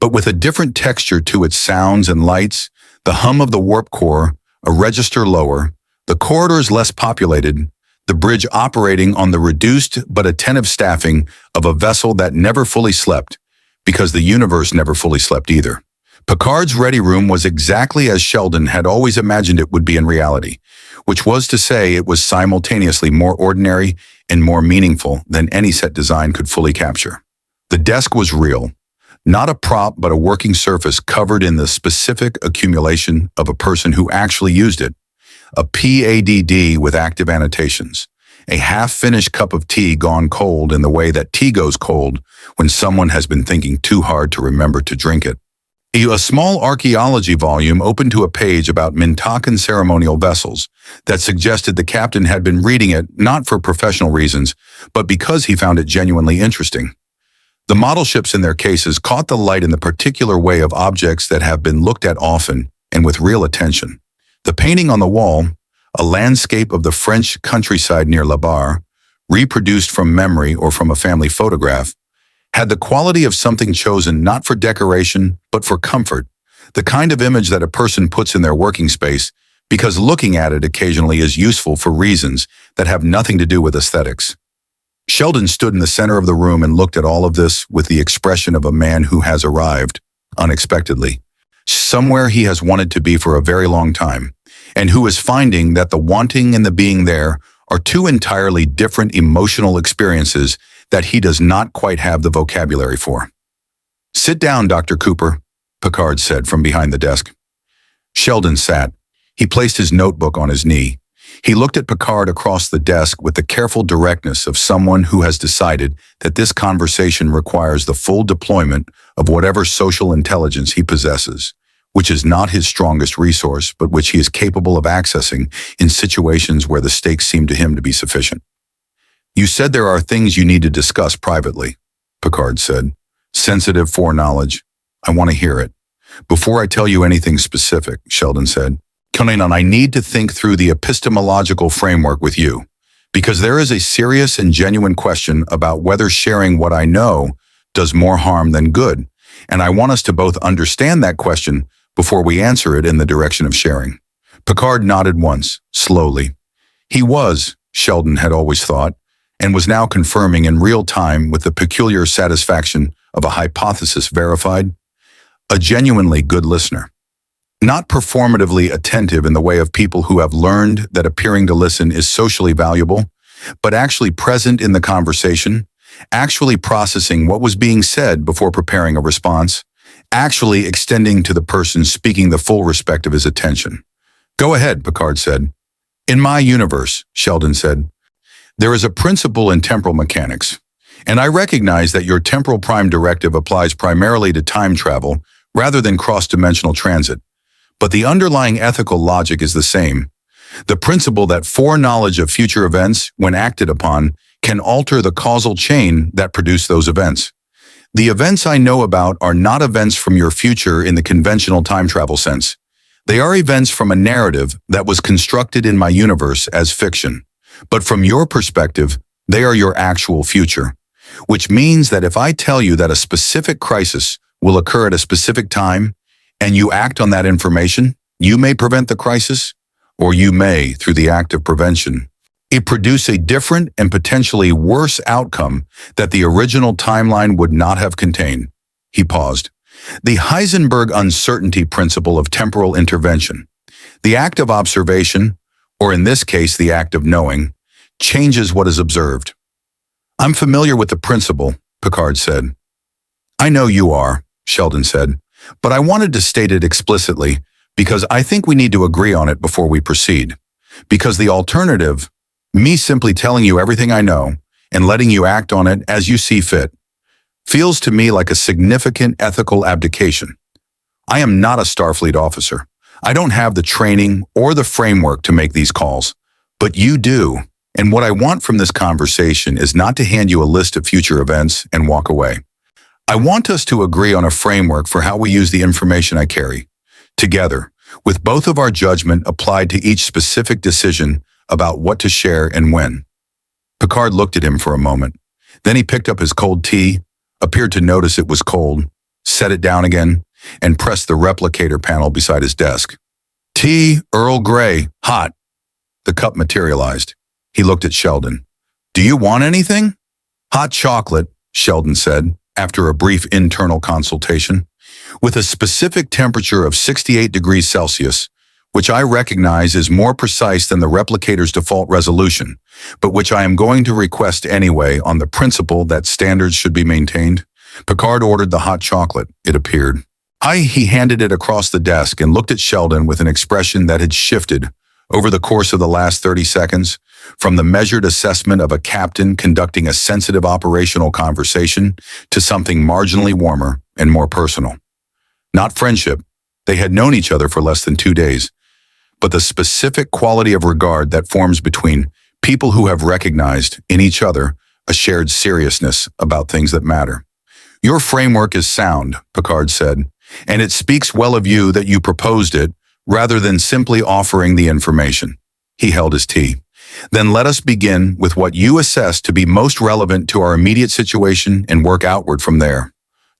but with a different texture to its sounds and lights, the hum of the warp core, a register lower, the corridors less populated, the bridge operating on the reduced but attentive staffing of a vessel that never fully slept, because the universe never fully slept either. Picard's ready room was exactly as Sheldon had always imagined it would be in reality, which was to say it was simultaneously more ordinary and more meaningful than any set design could fully capture. The desk was real, not a prop but a working surface covered in the specific accumulation of a person who actually used it. A PADD with active annotations, a half-finished cup of tea gone cold in the way that tea goes cold when someone has been thinking too hard to remember to drink it. A small archaeology volume open to a page about Mintakan ceremonial vessels that suggested the captain had been reading it not for professional reasons, but because he found it genuinely interesting. The model ships in their cases caught the light in the particular way of objects that have been looked at often and with real attention. The painting on the wall, a landscape of the French countryside near La Barre, reproduced from memory or from a family photograph, had the quality of something chosen not for decoration, but for comfort, the kind of image that a person puts in their working space because looking at it occasionally is useful for reasons that have nothing to do with aesthetics. Sheldon stood in the center of the room and looked at all of this with the expression of a man who has arrived, unexpectedly, somewhere he has wanted to be for a very long time, and who is finding that the wanting and the being there are two entirely different emotional experiences that he does not quite have the vocabulary for. "Sit down, Dr. Cooper," Picard said from behind the desk. Sheldon sat. He placed his notebook on his knee. He looked at Picard across the desk with the careful directness of someone who has decided that this conversation requires the full deployment of whatever social intelligence he possesses, which is not his strongest resource, but which he is capable of accessing in situations where the stakes seem to him to be sufficient. "You said there are things you need to discuss privately," Picard said. Sensitive foreknowledge. I want to hear it. Before I tell you anything specific, Sheldon said, Conan, I need to think through the epistemological framework with you, because there is a serious and genuine question about whether sharing what I know does more harm than good, and I want us to both understand that question before we answer it in the direction of sharing. Picard nodded once, slowly. He was, Sheldon had always thought, and was now confirming in real time with the peculiar satisfaction of a hypothesis verified, a genuinely good listener. Not performatively attentive in the way of people who have learned that appearing to listen is socially valuable, but actually present in the conversation, actually processing what was being said before preparing a response, actually extending to the person speaking the full respect of his attention. Go ahead, Picard said. In my universe, Sheldon said, there is a principle in temporal mechanics, and I recognize that your temporal prime directive applies primarily to time travel rather than cross-dimensional transit. But the underlying ethical logic is the same. The principle that foreknowledge of future events, when acted upon, can alter the causal chain that produce those events. The events I know about are not events from your future in the conventional time travel sense. They are events from a narrative that was constructed in my universe as fiction. But from your perspective, they are your actual future. Which means that if I tell you that a specific crisis will occur at a specific time, and you act on that information, you may prevent the crisis, or you may, through the act of prevention, it produce a different and potentially worse outcome that the original timeline would not have contained. He paused. The Heisenberg uncertainty principle of temporal intervention. The act of observation, or in this case the act of knowing, changes what is observed. I'm familiar with the principle, Picard said. I know you are, Sheldon said, but I wanted to state it explicitly because I think we need to agree on it before we proceed. Because the alternative, me simply telling you everything I know and letting you act on it as you see fit, feels to me like a significant ethical abdication. I am not a Starfleet officer. I don't have the training or the framework to make these calls, but you do. And what I want from this conversation is not to hand you a list of future events and walk away. I want us to agree on a framework for how we use the information I carry, together, with both of our judgment applied to each specific decision about what to share and when. Picard looked at him for a moment. Then he picked up his cold tea, appeared to notice it was cold, set it down again, and pressed the replicator panel beside his desk. Tea, Earl Grey, hot. The cup materialized. He looked at Sheldon. Do you want anything? Hot chocolate, Sheldon said, after a brief internal consultation, with a specific temperature of 68 degrees Celsius, which I recognize is more precise than the replicator's default resolution, but which I am going to request anyway on the principle that standards should be maintained. Picard ordered the hot chocolate, it appeared. He handed it across the desk and looked at Sheldon with an expression that had shifted over the course of the last 30 seconds, from the measured assessment of a captain conducting a sensitive operational conversation to something marginally warmer and more personal. Not friendship. They had known each other for less than 2 days, but the specific quality of regard that forms between people who have recognized in each other a shared seriousness about things that matter. Your framework is sound, Picard said, and it speaks well of you that you proposed it rather than simply offering the information. He held his tea. Then let us begin with what you assess to be most relevant to our immediate situation and work outward from there.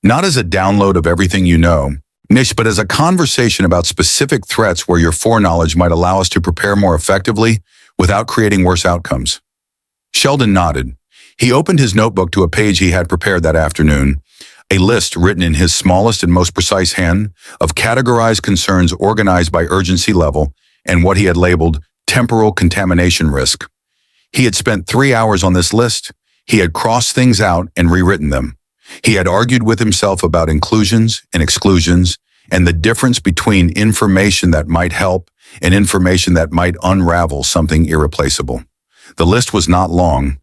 Not as a download of everything you know, Nish, but as a conversation about specific threats where your foreknowledge might allow us to prepare more effectively without creating worse outcomes. Sheldon nodded. He opened his notebook to a page he had prepared that afternoon, a list written in his smallest and most precise hand of categorized concerns organized by urgency level and what he had labeled temporal contamination risk. He had spent 3 hours on this list. He had crossed things out and rewritten them. He had argued with himself about inclusions and exclusions and the difference between information that might help and information that might unravel something irreplaceable. The list was not long,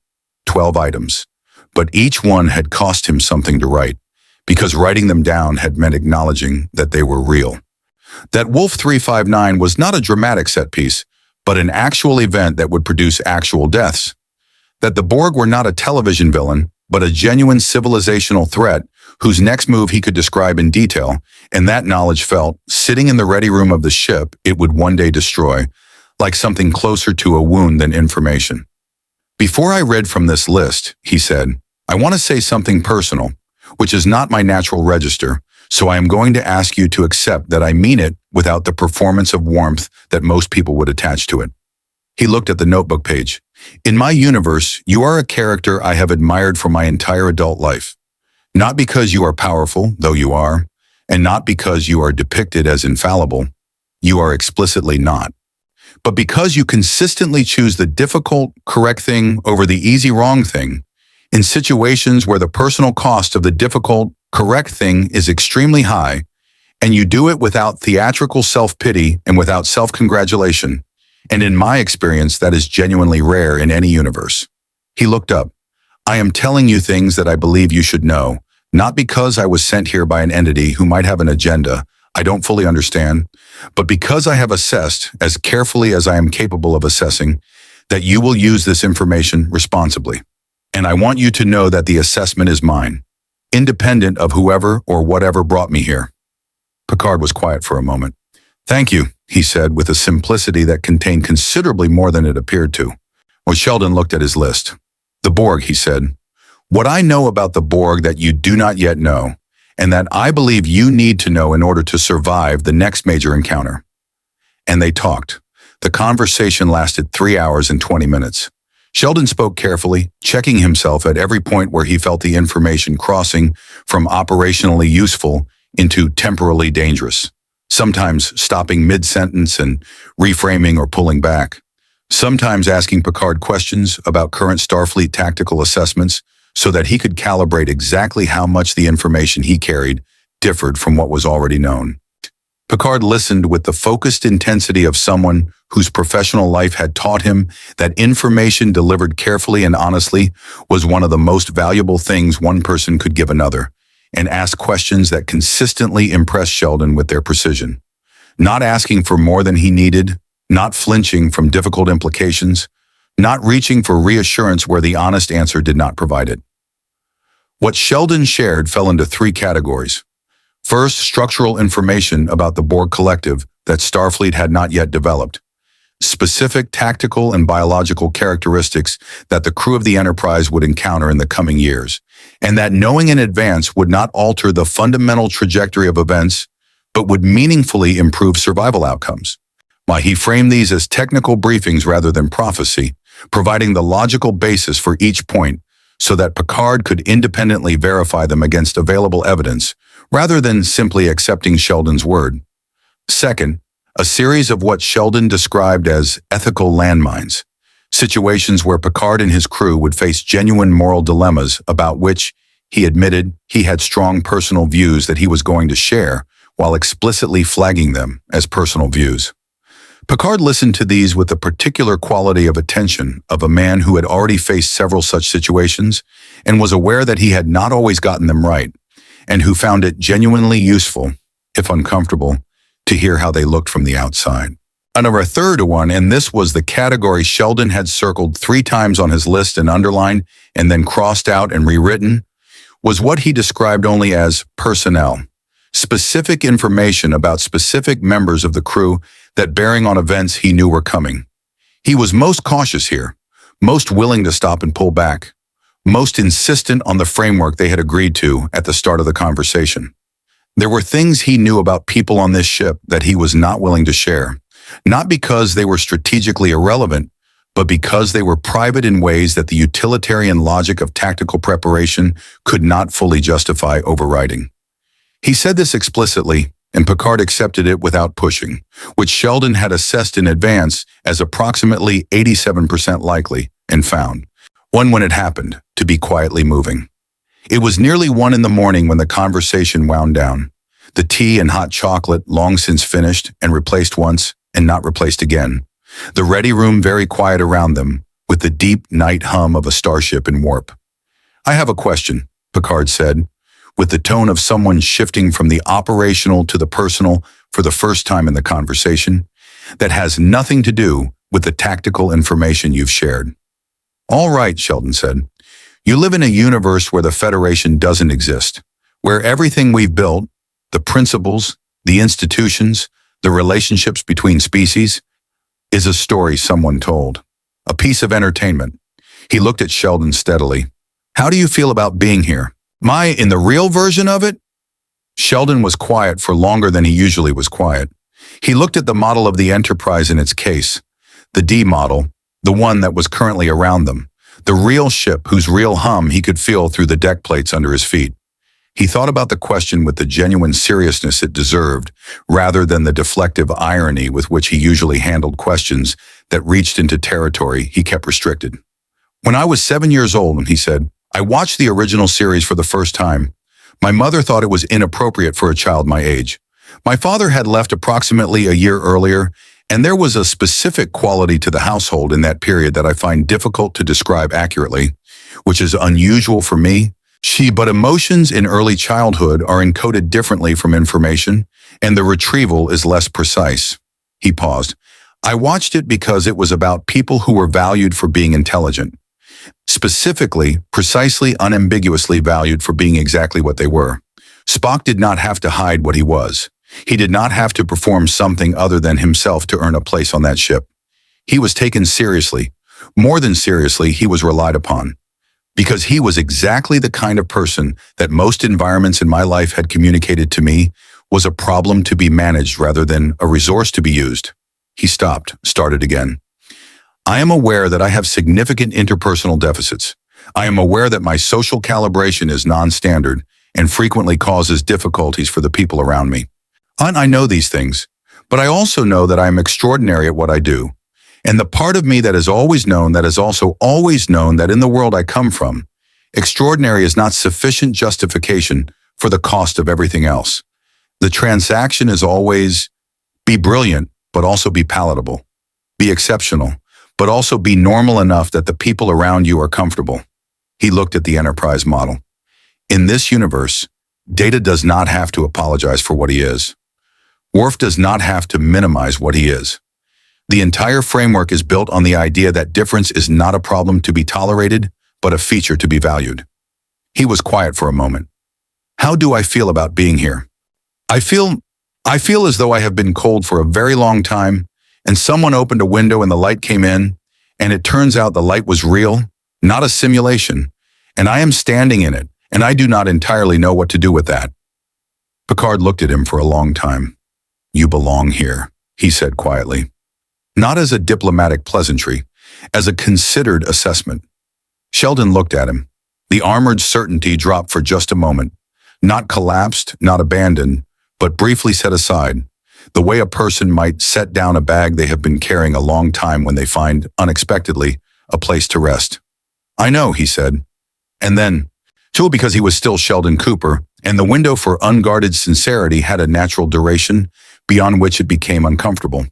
12 items, but each one had cost him something to write, because writing them down had meant acknowledging that they were real. That Wolf 359 was not a dramatic set piece, but an actual event that would produce actual deaths. That the Borg were not a television villain, but a genuine civilizational threat whose next move he could describe in detail, and that knowledge felt, sitting in the ready room of the ship it would one day destroy, like something closer to a wound than information. Before I read from this list, he said, I want to say something personal, which is not my natural register, so I am going to ask you to accept that I mean it without the performance of warmth that most people would attach to it. He looked at the notebook page. In my universe, you are a character I have admired for my entire adult life. Not because you are powerful, though you are, and not because you are depicted as infallible. You are explicitly not. But because you consistently choose the difficult, correct thing over the easy, wrong thing, in situations where the personal cost of the difficult, correct thing is extremely high, and you do it without theatrical self-pity and without self-congratulation, and in my experience, that is genuinely rare in any universe. He looked up. I am telling you things that I believe you should know, not because I was sent here by an entity who might have an agenda I don't fully understand, but because I have assessed, as carefully as I am capable of assessing, that you will use this information responsibly. And I want you to know that the assessment is mine, independent of whoever or whatever brought me here. Picard was quiet for a moment. Thank you, he said with a simplicity that contained considerably more than it appeared to. Well, Sheldon looked at his list. The Borg, he said. What I know about the Borg that you do not yet know, and that I believe you need to know in order to survive the next major encounter. And they talked. The conversation lasted 3 hours and 20 minutes. Sheldon spoke carefully, checking himself at every point where he felt the information crossing from operationally useful into temporally dangerous, sometimes stopping mid-sentence and reframing or pulling back, sometimes asking Picard questions about current Starfleet tactical assessments so that he could calibrate exactly how much the information he carried differed from what was already known. Picard listened with the focused intensity of someone whose professional life had taught him that information delivered carefully and honestly was one of the most valuable things one person could give another, and asked questions that consistently impressed Sheldon with their precision. Not asking for more than he needed, not flinching from difficult implications, not reaching for reassurance where the honest answer did not provide it. What Sheldon shared fell into 3 categories. First, structural information about the Borg collective that Starfleet had not yet developed. Specific tactical and biological characteristics that the crew of the Enterprise would encounter in the coming years, and that knowing in advance would not alter the fundamental trajectory of events, but would meaningfully improve survival outcomes. While he framed these as technical briefings rather than prophecy, providing the logical basis for each point so that Picard could independently verify them against available evidence, rather than simply accepting Sheldon's word. Second, a series of what Sheldon described as ethical landmines, situations where Picard and his crew would face genuine moral dilemmas about which, he admitted, he had strong personal views that he was going to share, while explicitly flagging them as personal views. Picard listened to these with the particular quality of attention of a man who had already faced several such situations and was aware that he had not always gotten them right, and who found it genuinely useful, if uncomfortable, to hear how they looked from the outside. Another third one, and this was the category Sheldon had circled 3 times on his list and underlined and then crossed out and rewritten, was what he described only as personnel. Specific information about specific members of the crew that bearing on events he knew were coming. He was most cautious here, most willing to stop and pull back, most insistent on the framework they had agreed to at the start of the conversation. There were things he knew about people on this ship that he was not willing to share, not because they were strategically irrelevant, but because they were private in ways that the utilitarian logic of tactical preparation could not fully justify overriding. He said this explicitly, and Picard accepted it without pushing, which Sheldon had assessed in advance as approximately 87% likely, and found, when it happened, to be quietly moving. It was nearly 1 in the morning when the conversation wound down, the tea and hot chocolate long since finished and replaced once and not replaced again, the ready room very quiet around them, with the deep night hum of a starship in warp. I have a question, Picard said, with the tone of someone shifting from the operational to the personal for the first time in the conversation, that has nothing to do with the tactical information you've shared. All right, Sheldon said. You live in a universe where the Federation doesn't exist, where everything we've built, the principles, the institutions, the relationships between species, is a story someone told, a piece of entertainment. He looked at Sheldon steadily. How do you feel about being here? Am I in the real version of it? Sheldon was quiet for longer than he usually was quiet. He looked at the model of the Enterprise in its case, the D model, the one that was currently around them, the real ship whose real hum he could feel through the deck plates under his feet. He thought about the question with the genuine seriousness it deserved, rather than the deflective irony with which he usually handled questions that reached into territory he kept restricted. When I was 7 years old, he said, I watched the original series for the first time. My mother thought it was inappropriate for a child my age. My father had left approximately a year earlier, and there was a specific quality to the household in that period that I find difficult to describe accurately, which is unusual for me. But emotions in early childhood are encoded differently from information, and the retrieval is less precise. He paused. I watched it because it was about people who were valued for being intelligent. Specifically, precisely, unambiguously valued for being exactly what they were. Spock did not have to hide what he was. He did not have to perform something other than himself to earn a place on that ship. He was taken seriously. More than seriously, he was relied upon. Because he was exactly the kind of person that most environments in my life had communicated to me was a problem to be managed rather than a resource to be used. He stopped, started again. I am aware that I have significant interpersonal deficits. I am aware that my social calibration is non-standard and frequently causes difficulties for the people around me. I know these things, but I also know that I am extraordinary at what I do. And the part of me that has always known that has also always known that in the world I come from, extraordinary is not sufficient justification for the cost of everything else. The transaction is always be brilliant, but also be palatable. Be exceptional, but also be normal enough that the people around you are comfortable. He looked at the Enterprise model. In this universe, Data does not have to apologize for what he is. Worf does not have to minimize what he is. The entire framework is built on the idea that difference is not a problem to be tolerated, but a feature to be valued. He was quiet for a moment. How do I feel about being here? I feel as though I have been cold for a very long time, and someone opened a window and the light came in, and it turns out the light was real, not a simulation, and I am standing in it, and I do not entirely know what to do with that. Picard looked at him for a long time. You belong here, he said quietly. Not as a diplomatic pleasantry, as a considered assessment. Sheldon looked at him. The armored certainty dropped for just a moment. Not collapsed, not abandoned, but briefly set aside, the way a person might set down a bag they have been carrying a long time when they find, unexpectedly, a place to rest. I know, he said. And then, too, because he was still Sheldon Cooper, and the window for unguarded sincerity had a natural duration, beyond which it became uncomfortable.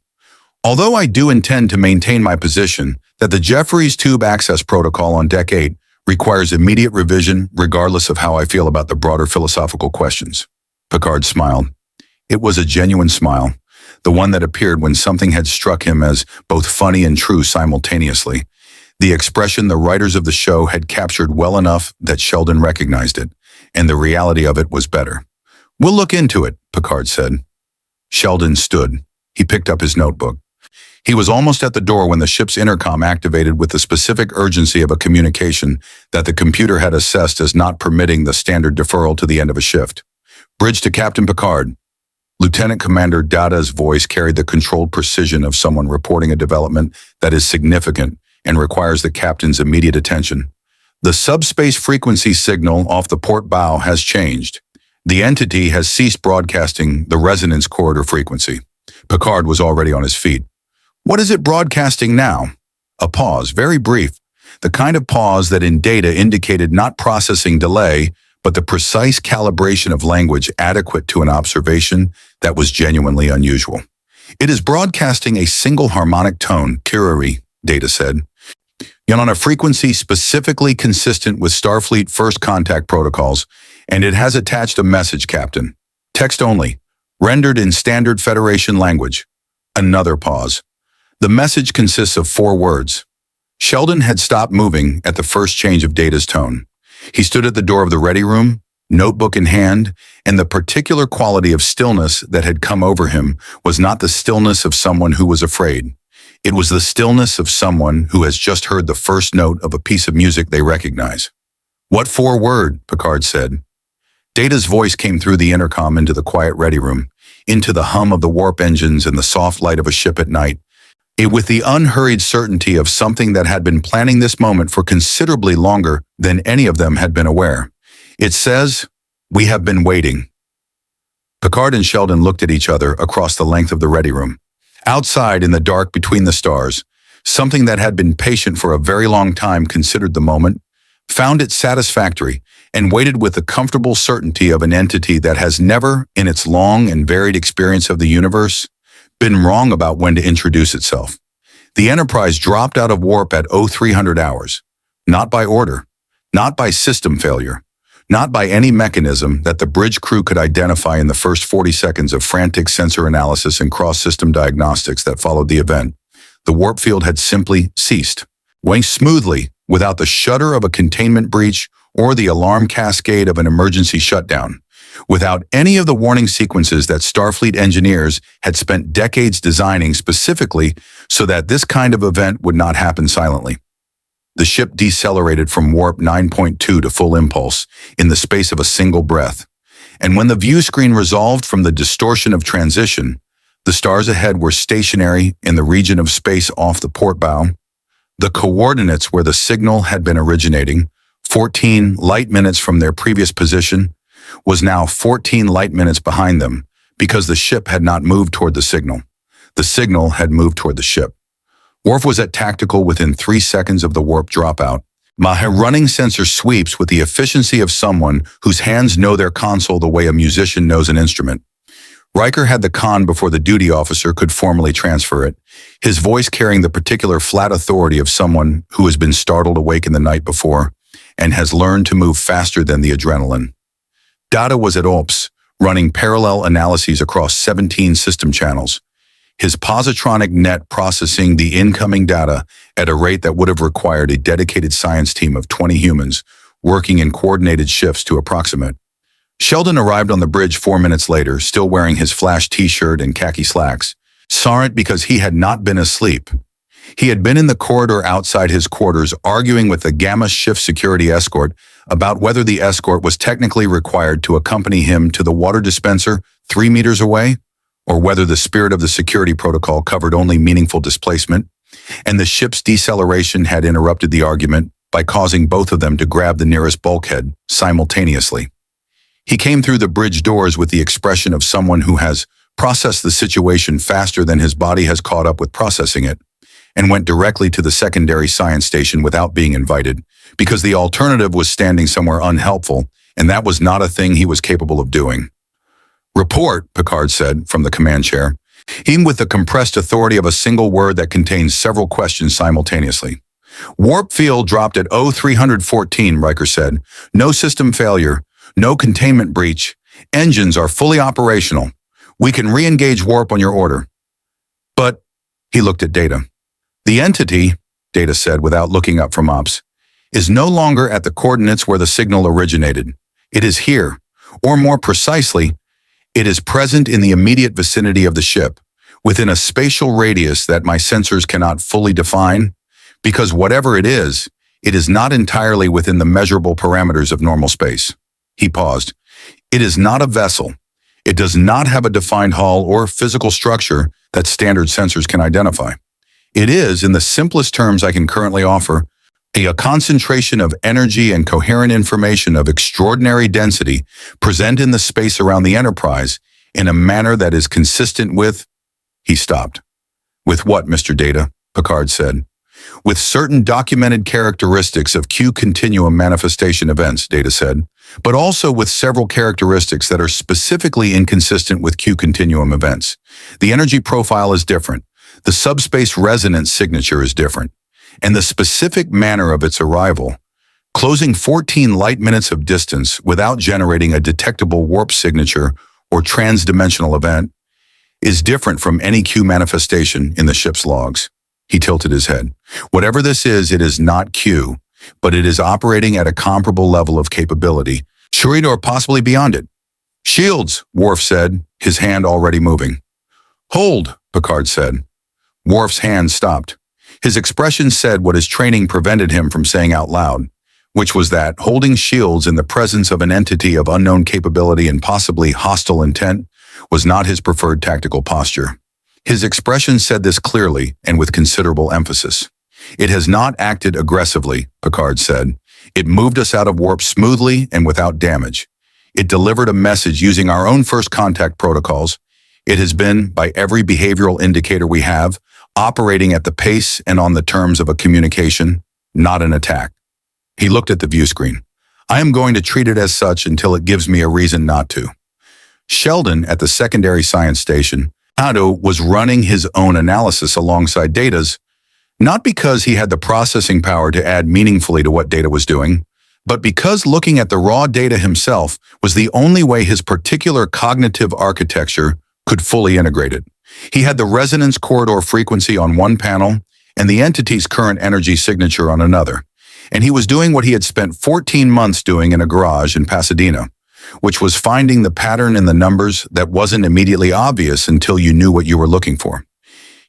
Although I do intend to maintain my position that the Jefferies tube access protocol on Deck 8 requires immediate revision regardless of how I feel about the broader philosophical questions. Picard smiled. It was a genuine smile, the one that appeared when something had struck him as both funny and true simultaneously. The expression the writers of the show had captured well enough that Sheldon recognized it, and the reality of it was better. We'll look into it, Picard said. Sheldon stood. He picked up his notebook. He was almost at the door when the ship's intercom activated with the specific urgency of a communication that the computer had assessed as not permitting the standard deferral to the end of a shift. Bridge to Captain Picard. Lieutenant Commander Data's voice carried the controlled precision of someone reporting a development that is significant and requires the captain's immediate attention. The subspace frequency signal off the port bow has changed. The entity has ceased broadcasting the resonance corridor frequency. Picard was already on his feet. What is it broadcasting now? A pause, very brief, the kind of pause that in Data indicated not processing delay, but the precise calibration of language adequate to an observation that was genuinely unusual. It is broadcasting a single harmonic tone, Kirari, Data said, yet on a frequency specifically consistent with Starfleet first contact protocols, and it has attached a message, Captain. Text only, rendered in standard Federation language. Another pause. The message consists of 4 words. Sheldon had stopped moving at the first change of Data's tone. He stood at the door of the ready room, notebook in hand, and the particular quality of stillness that had come over him was not the stillness of someone who was afraid. It was the stillness of someone who has just heard the first note of a piece of music they recognize. "What for word?" Picard said. Data's voice came through the intercom into the quiet ready room, into the hum of the warp engines and the soft light of a ship at night, with the unhurried certainty of something that had been planning this moment for considerably longer than any of them had been aware. It says, "We have been waiting." Picard and Sheldon looked at each other across the length of the ready room. Outside, in the dark between the stars, something that had been patient for a very long time considered the moment, found it satisfactory, and waited with the comfortable certainty of an entity that has never, in its long and varied experience of the universe, been wrong about when to introduce itself. The Enterprise dropped out of warp at 0300 hours, not by order, not by system failure, not by any mechanism that the bridge crew could identify in the first 40 seconds of frantic sensor analysis and cross-system diagnostics that followed the event. The warp field had simply ceased, went smoothly without the shudder of a containment breach or the alarm cascade of an emergency shutdown, without any of the warning sequences that Starfleet engineers had spent decades designing specifically so that this kind of event would not happen silently. The ship decelerated from warp 9.2 to full impulse in the space of a single breath, and when the view screen resolved from the distortion of transition, the stars ahead were stationary in the region of space off the port bow. The coordinates where the signal had been originating, 14 light minutes from their previous position, was now 14 light minutes behind them because the ship had not moved toward the signal. The signal had moved toward the ship. Worf was at tactical within 3 seconds of the warp dropout. My running sensor sweeps with the efficiency of someone whose hands know their console the way a musician knows an instrument. Riker had the con before the duty officer could formally transfer it, his voice carrying the particular flat authority of someone who has been startled awake in the night before and has learned to move faster than the adrenaline. Data was at OPS, running parallel analyses across 17 system channels, his positronic net processing the incoming data at a rate that would have required a dedicated science team of 20 humans working in coordinated shifts to approximate. Sheldon arrived on the bridge 4 minutes later, still wearing his flash t-shirt and khaki slacks. Saw it because he had not been asleep. He had been in the corridor outside his quarters arguing with the Gamma shift security escort about whether the escort was technically required to accompany him to the water dispenser 3 meters away, or whether the spirit of the security protocol covered only meaningful displacement, and the ship's deceleration had interrupted the argument by causing both of them to grab the nearest bulkhead simultaneously. He came through the bridge doors with the expression of someone who has processed the situation faster than his body has caught up with processing it, and went directly to the secondary science station without being invited, because the alternative was standing somewhere unhelpful, and that was not a thing he was capable of doing. "Report," Picard said from the command chair, even with the compressed authority of a single word that contains several questions simultaneously. "Warp field dropped at 0314, Riker said. "No system failure, no containment breach. Engines are fully operational. We can re-engage warp on your order." "But," he looked at Data. "The entity," Data said without looking up from ops, "is no longer at the coordinates where the signal originated. It is here, or more precisely, it is present in the immediate vicinity of the ship, within a spatial radius that my sensors cannot fully define, because whatever it is not entirely within the measurable parameters of normal space." He paused. "It is not a vessel. It does not have a defined hull or physical structure that standard sensors can identify. It is, in the simplest terms I can currently offer, a concentration of energy and coherent information of extraordinary density present in the space around the Enterprise in a manner that is consistent with—" He stopped. "With what, Mr. Data?" Picard said. "With certain documented characteristics of Q-continuum manifestation events," Data said, "but also with several characteristics that are specifically inconsistent with Q-continuum events. The energy profile is different. The subspace resonance signature is different. And the specific manner of its arrival, closing 14 light minutes of distance without generating a detectable warp signature or transdimensional event, is different from any Q manifestation in the ship's logs." He tilted his head. Whatever this is, it is not Q, but it is operating at a comparable level of capability, sure, or possibly beyond it. Shields, Worf said, his hand already moving. Hold, Picard said. Worf's hand stopped. His expression said what his training prevented him from saying out loud, which was that holding shields in the presence of an entity of unknown capability and possibly hostile intent was not his preferred tactical posture. His expression said this clearly and with considerable emphasis. It has not acted aggressively, Picard said. It moved us out of warp smoothly and without damage. It delivered a message using our own first contact protocols. It has been, by every behavioral indicator we have, operating at the pace and on the terms of a communication, not an attack. He looked at the view screen. I am going to treat it as such until it gives me a reason not to. Sheldon, at the secondary science station, Otto was running his own analysis alongside Data's, not because he had the processing power to add meaningfully to what Data was doing, but because looking at the raw data himself was the only way his particular cognitive architecture could fully integrate it. He had the resonance corridor frequency on one panel and the entity's current energy signature on another, and he was doing what he had spent 14 months doing in a garage in Pasadena, which was finding the pattern in the numbers that wasn't immediately obvious until you knew what you were looking for.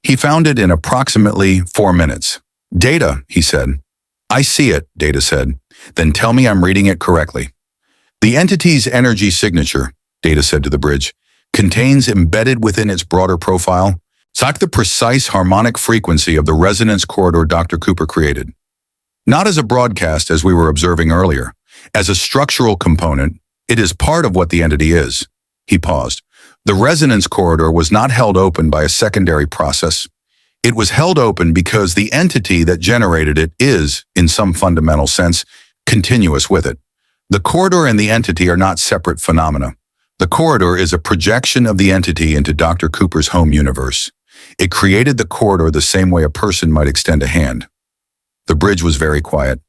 He found it in approximately 4 minutes. Data, he said. I see it, Data said. Then tell me I'm reading it correctly. The entity's energy signature, Data said to the bridge, contains embedded within its broader profile, it's the precise harmonic frequency of the resonance corridor Dr. Cooper created. Not as a broadcast, as we were observing earlier. As a structural component, it is part of what the entity is. He paused. The resonance corridor was not held open by a secondary process. It was held open because the entity that generated it is, in some fundamental sense, continuous with it. The corridor and the entity are not separate phenomena. The corridor is a projection of the entity into Dr. Cooper's home universe. It created the corridor the same way a person might extend a hand. The bridge was very quiet.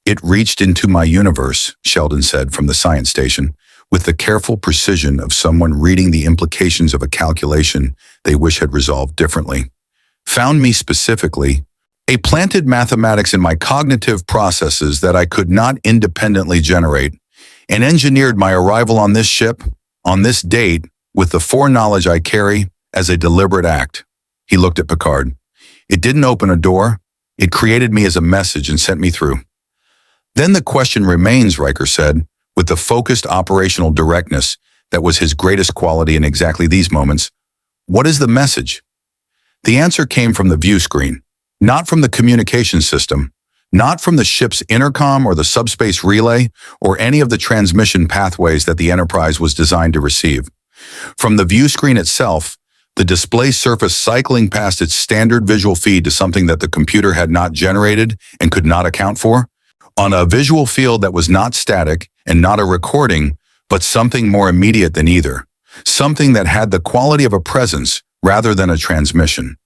It reached into my universe, Sheldon said from the science station, with the careful precision of someone reading the implications of a calculation they wish had resolved differently. Found me specifically, planted mathematics in my cognitive processes that I could not independently generate, and engineered my arrival on this ship, on this date, with the foreknowledge I carry as a deliberate act. He looked at Picard. It didn't open a door. It created me as a message and sent me through. Then the question remains, Riker said, with the focused operational directness that was his greatest quality in exactly these moments. What is the message? The answer came from the view screen, not from the communication system, not from the ship's intercom or the subspace relay or any of the transmission pathways that the Enterprise was designed to receive. From the view screen itself, the display surface cycling past its standard visual feed to something that the computer had not generated and could not account for, on a visual field that was not static and not a recording, but something more immediate than either, something that had the quality of a presence rather than a transmission.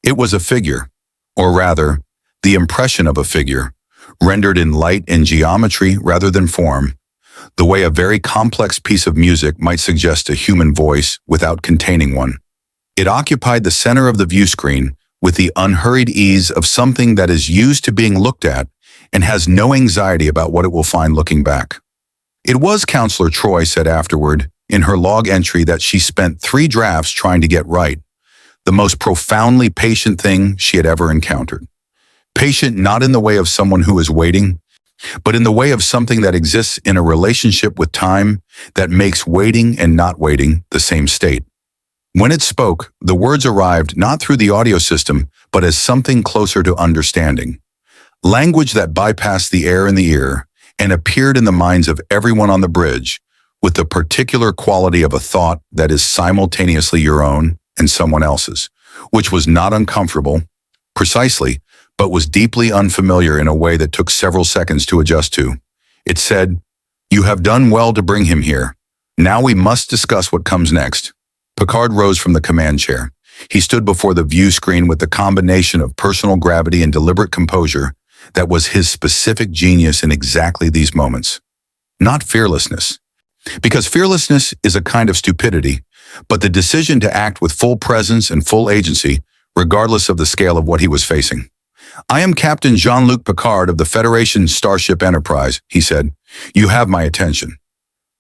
It was a figure, or rather, the impression of a figure, rendered in light and geometry rather than form, the way a very complex piece of music might suggest a human voice without containing one. It occupied the center of the view screen with the unhurried ease of something that is used to being looked at and has no anxiety about what it will find looking back. It was, Counselor Troy said afterward, in her log entry, that she spent 3 drafts trying to get right, the most profoundly patient thing she had ever encountered. Patient not in the way of someone who is waiting, but in the way of something that exists in a relationship with time that makes waiting and not waiting the same state. When it spoke, the words arrived not through the audio system, but as something closer to understanding. Language that bypassed the air and the ear and appeared in the minds of everyone on the bridge with the particular quality of a thought that is simultaneously your own and someone else's, which was not uncomfortable, precisely, but was deeply unfamiliar in a way that took several seconds to adjust to. It said, "You have done well to bring him here. Now we must discuss what comes next." Picard rose from the command chair. He stood before the view screen with the combination of personal gravity and deliberate composure that was his specific genius in exactly these moments. Not fearlessness, because fearlessness is a kind of stupidity, but the decision to act with full presence and full agency, regardless of the scale of what he was facing. "I am Captain Jean-Luc Picard of the Federation Starship Enterprise," he said. "You have my attention.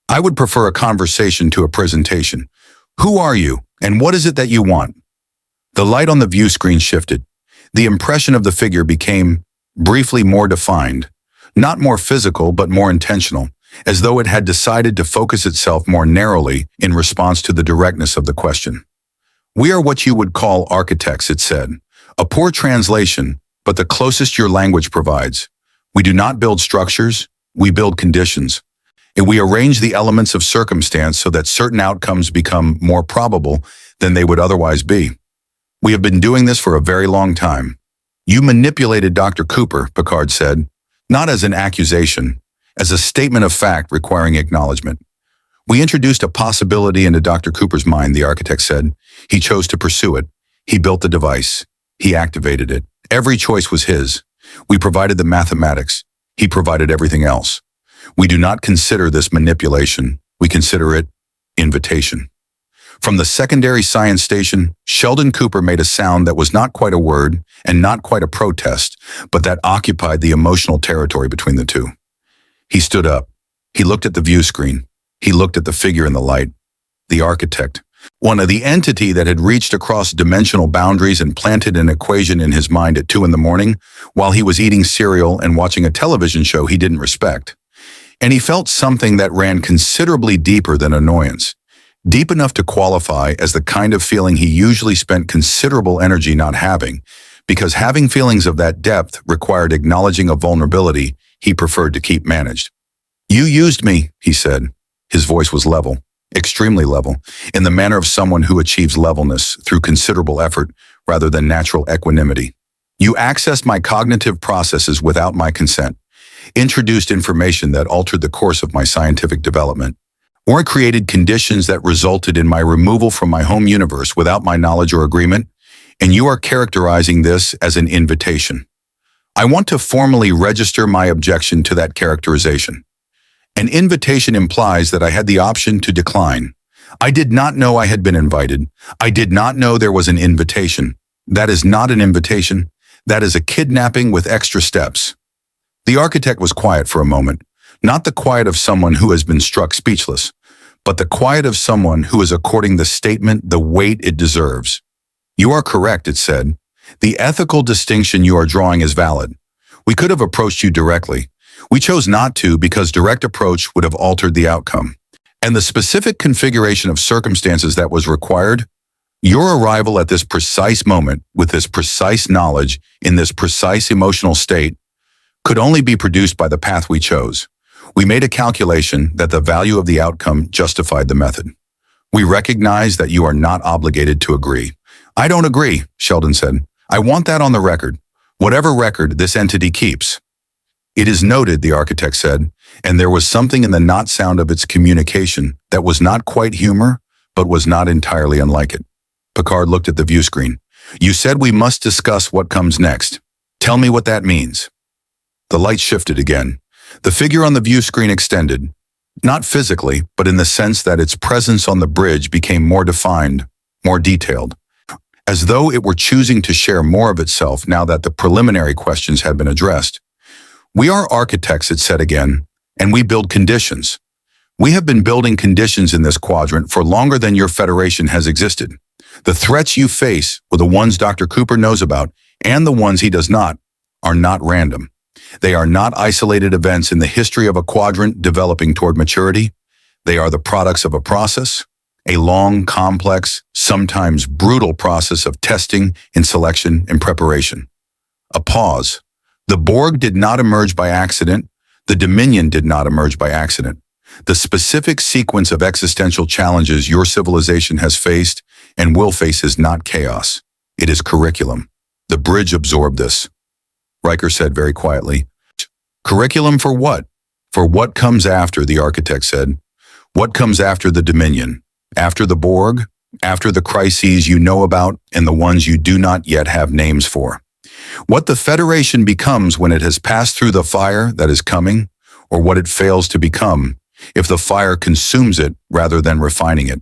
I would prefer a conversation to a presentation. Who are you, and what is it that you want?" The light on the view screen shifted. The impression of the figure became, briefly, more defined. Not more physical, but more intentional, as though it had decided to focus itself more narrowly in response to the directness of the question. "We are what you would call architects," it said. "A poor translation, but the closest your language provides. We do not build structures, we build conditions. And we arrange the elements of circumstance so that certain outcomes become more probable than they would otherwise be. We have been doing this for a very long time." "You manipulated Dr. Cooper," Picard said, not as an accusation, as a statement of fact requiring acknowledgement. "We introduced a possibility into Dr. Cooper's mind," the architect said. "He chose to pursue it. He built the device. He activated it. Every choice was his. We provided the mathematics. He provided everything else. We do not consider this manipulation. We consider it invitation." From the secondary science station, Sheldon Cooper made a sound that was not quite a word and not quite a protest, but that occupied the emotional territory between the two. He stood up. He looked at the view screen. He looked at the figure in the light. The architect, one of the entity that had reached across dimensional boundaries and planted an equation in his mind at 2 a.m, while he was eating cereal and watching a television show he didn't respect. And he felt something that ran considerably deeper than annoyance. Deep enough to qualify as the kind of feeling he usually spent considerable energy not having, because having feelings of that depth required acknowledging a vulnerability he preferred to keep managed. "You used me," he said. His voice was level, extremely level, in the manner of someone who achieves levelness through considerable effort rather than natural equanimity. "You accessed my cognitive processes without my consent, introduced information that altered the course of my scientific development, or created conditions that resulted in my removal from my home universe without my knowledge or agreement, and you are characterizing this as an invitation. I want to formally register my objection to that characterization. An invitation implies that I had the option to decline. I did not know I had been invited. I did not know there was an invitation. That is not an invitation. That is a kidnapping with extra steps." The architect was quiet for a moment, not the quiet of someone who has been struck speechless, but the quiet of someone who is according the statement the weight it deserves. "You are correct," it said. "The ethical distinction you are drawing is valid. We could have approached you directly. We chose not to because direct approach would have altered the outcome. And the specific configuration of circumstances that was required, your arrival at this precise moment with this precise knowledge in this precise emotional state, could only be produced by the path we chose. We made a calculation that the value of the outcome justified the method. We recognize that you are not obligated to agree." "I don't agree," Sheldon said. "I want that on the record, whatever record this entity keeps." "It is noted," the architect said, and there was something in the not sound of its communication that was not quite humor, but was not entirely unlike it. Picard looked at the view screen. "You said we must discuss what comes next. Tell me what that means." The light shifted again. The figure on the view screen extended, not physically, but in the sense that its presence on the bridge became more defined, more detailed, as though it were choosing to share more of itself now that the preliminary questions had been addressed. "We are architects," it said again, "and we build conditions. We have been building conditions in this quadrant for longer than your Federation has existed. The threats you face, or the ones Dr. Cooper knows about, and the ones he does not, are not random. They are not isolated events in the history of a quadrant developing toward maturity. They are the products of a process, a long, complex, sometimes brutal process of testing and selection and preparation." A pause. "The Borg did not emerge by accident. The Dominion did not emerge by accident. The specific sequence of existential challenges your civilization has faced and will face is not chaos. It is curriculum. The bridge absorbed this." Riker said very quietly. "Curriculum for what?" "For what comes after," the architect said. "What comes after the Dominion? After the Borg? After the crises you know about and the ones you do not yet have names for? What the Federation becomes when it has passed through the fire that is coming, or what it fails to become, if the fire consumes it rather than refining it."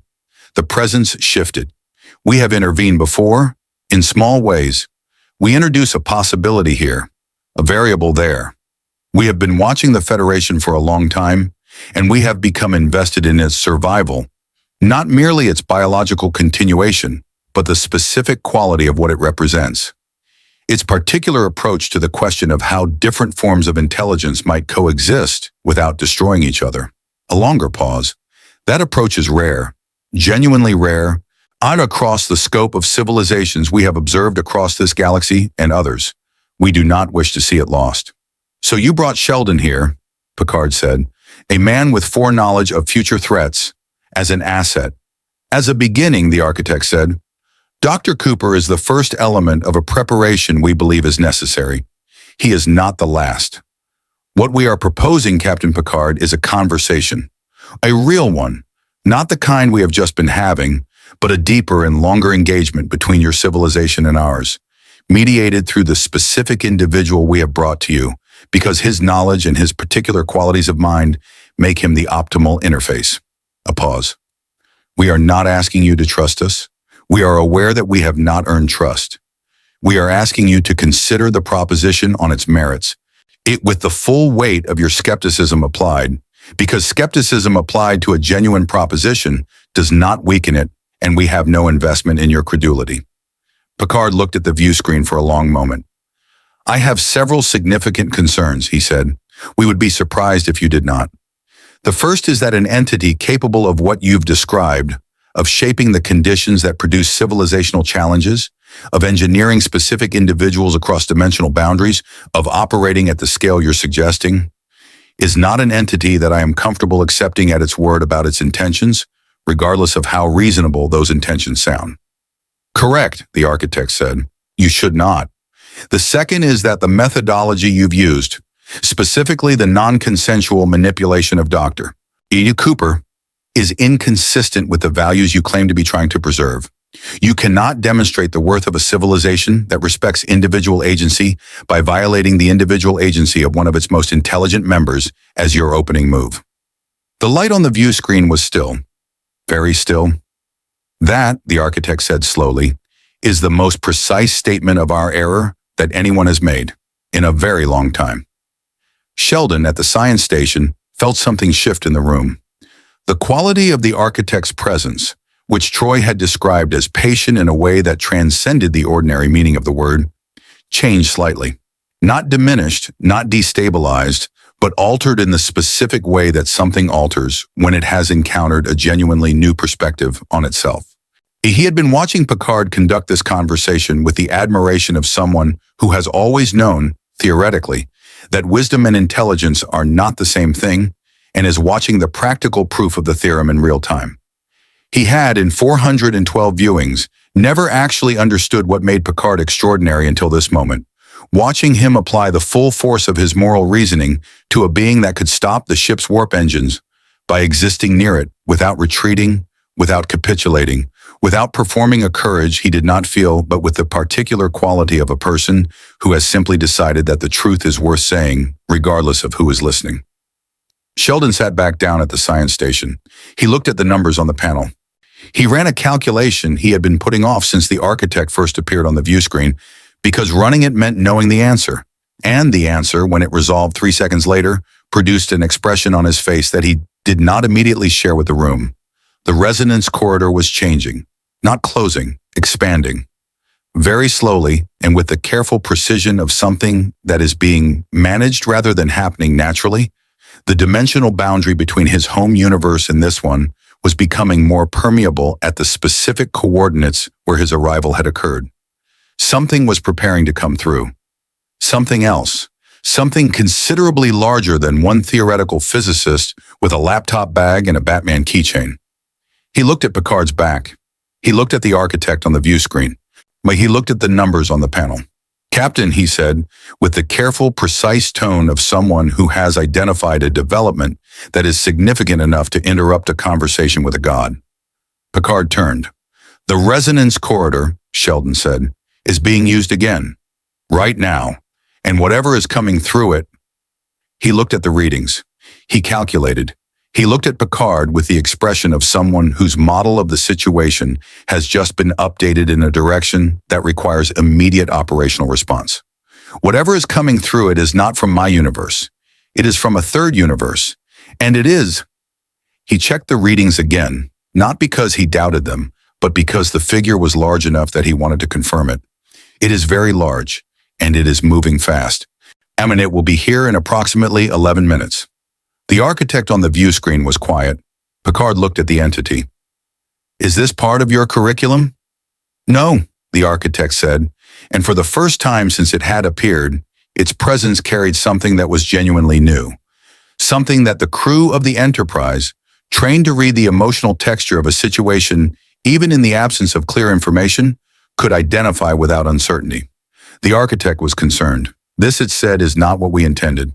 The presence shifted. "We have intervened before. In small ways, we introduce a possibility here, a variable there. We have been watching the Federation for a long time, and we have become invested in its survival, not merely its biological continuation, but the specific quality of what it represents. Its particular approach to the question of how different forms of intelligence might coexist without destroying each other. A longer pause. That approach is rare, genuinely rare, and across the scope of civilizations we have observed across this galaxy and others. We do not wish to see it lost. So you brought Sheldon here, Picard said, a man with foreknowledge of future threats, as an asset. As a beginning, the architect said, Dr. Cooper is the first element of a preparation we believe is necessary. He is not the last. What we are proposing, Captain Picard, is a conversation. A real one, not the kind we have just been having, but a deeper and longer engagement between your civilization and ours, mediated through the specific individual we have brought to you, because his knowledge and his particular qualities of mind make him the optimal interface. A pause. We are not asking you to trust us. We are aware that we have not earned trust. We are asking you to consider the proposition on its merits, with the full weight of your skepticism applied, because skepticism applied to a genuine proposition does not weaken it, and we have no investment in your credulity. Picard looked at the view screen for a long moment. I have several significant concerns, he said. We would be surprised if you did not. The first is that an entity capable of what you've described, of shaping the conditions that produce civilizational challenges, of engineering specific individuals across dimensional boundaries, of operating at the scale you're suggesting, is not an entity that I am comfortable accepting at its word about its intentions, regardless of how reasonable those intentions sound. Correct, the architect said. You should not. The second is that the methodology you've used, specifically the non-consensual manipulation of Dr. Cooper, is inconsistent with the values you claim to be trying to preserve. You cannot demonstrate the worth of a civilization that respects individual agency by violating the individual agency of one of its most intelligent members as your opening move. The light on the view screen was still, very still. That, the architect said slowly, is the most precise statement of our error that anyone has made in a very long time. Sheldon, at the science station, felt something shift in the room. The quality of the architect's presence, which Troy had described as patient in a way that transcended the ordinary meaning of the word, changed slightly. Not diminished, not destabilized, but altered in the specific way that something alters when it has encountered a genuinely new perspective on itself. He had been watching Picard conduct this conversation with the admiration of someone who has always known, theoretically, that wisdom and intelligence are not the same thing, and is watching the practical proof of the theorem in real time. He had, in 412 viewings, never actually understood what made Picard extraordinary until this moment, watching him apply the full force of his moral reasoning to a being that could stop the ship's warp engines by existing near it without retreating, without capitulating, without performing a courage he did not feel, but with the particular quality of a person who has simply decided that the truth is worth saying, regardless of who is listening. Sheldon sat back down at the science station. He looked at the numbers on the panel. He ran a calculation he had been putting off since the architect first appeared on the view screen, because running it meant knowing the answer. And the answer, when it resolved 3 seconds later, produced an expression on his face that he did not immediately share with the room. The resonance corridor was changing, not closing, expanding. Very slowly, and with the careful precision of something that is being managed rather than happening naturally, the dimensional boundary between his home universe and this one was becoming more permeable at the specific coordinates where his arrival had occurred. Something was preparing to come through. Something else. Something considerably larger than one theoretical physicist with a laptop bag and a Batman keychain. He looked at Picard's back. He looked at the architect on the view screen. But he looked at the numbers on the panel. Captain, he said, with the careful, precise tone of someone who has identified a development that is significant enough to interrupt a conversation with a god. Picard turned. The resonance corridor, Sheldon said, is being used again, right now, and whatever is coming through it. He looked at the readings. He calculated. He looked at Picard with the expression of someone whose model of the situation has just been updated in a direction that requires immediate operational response. Whatever is coming through it is not from my universe. It is from a third universe. And it is. He checked the readings again, not because he doubted them, but because the figure was large enough that he wanted to confirm it. It is very large, and it is moving fast. And it will be here in approximately 11 minutes. The architect on the view screen was quiet. Picard looked at the entity. Is this part of your curriculum? No, the architect said, and for the first time since it had appeared, its presence carried something that was genuinely new. Something that the crew of the Enterprise, trained to read the emotional texture of a situation even in the absence of clear information, could identify without uncertainty. The architect was concerned. This, it said, is not what we intended.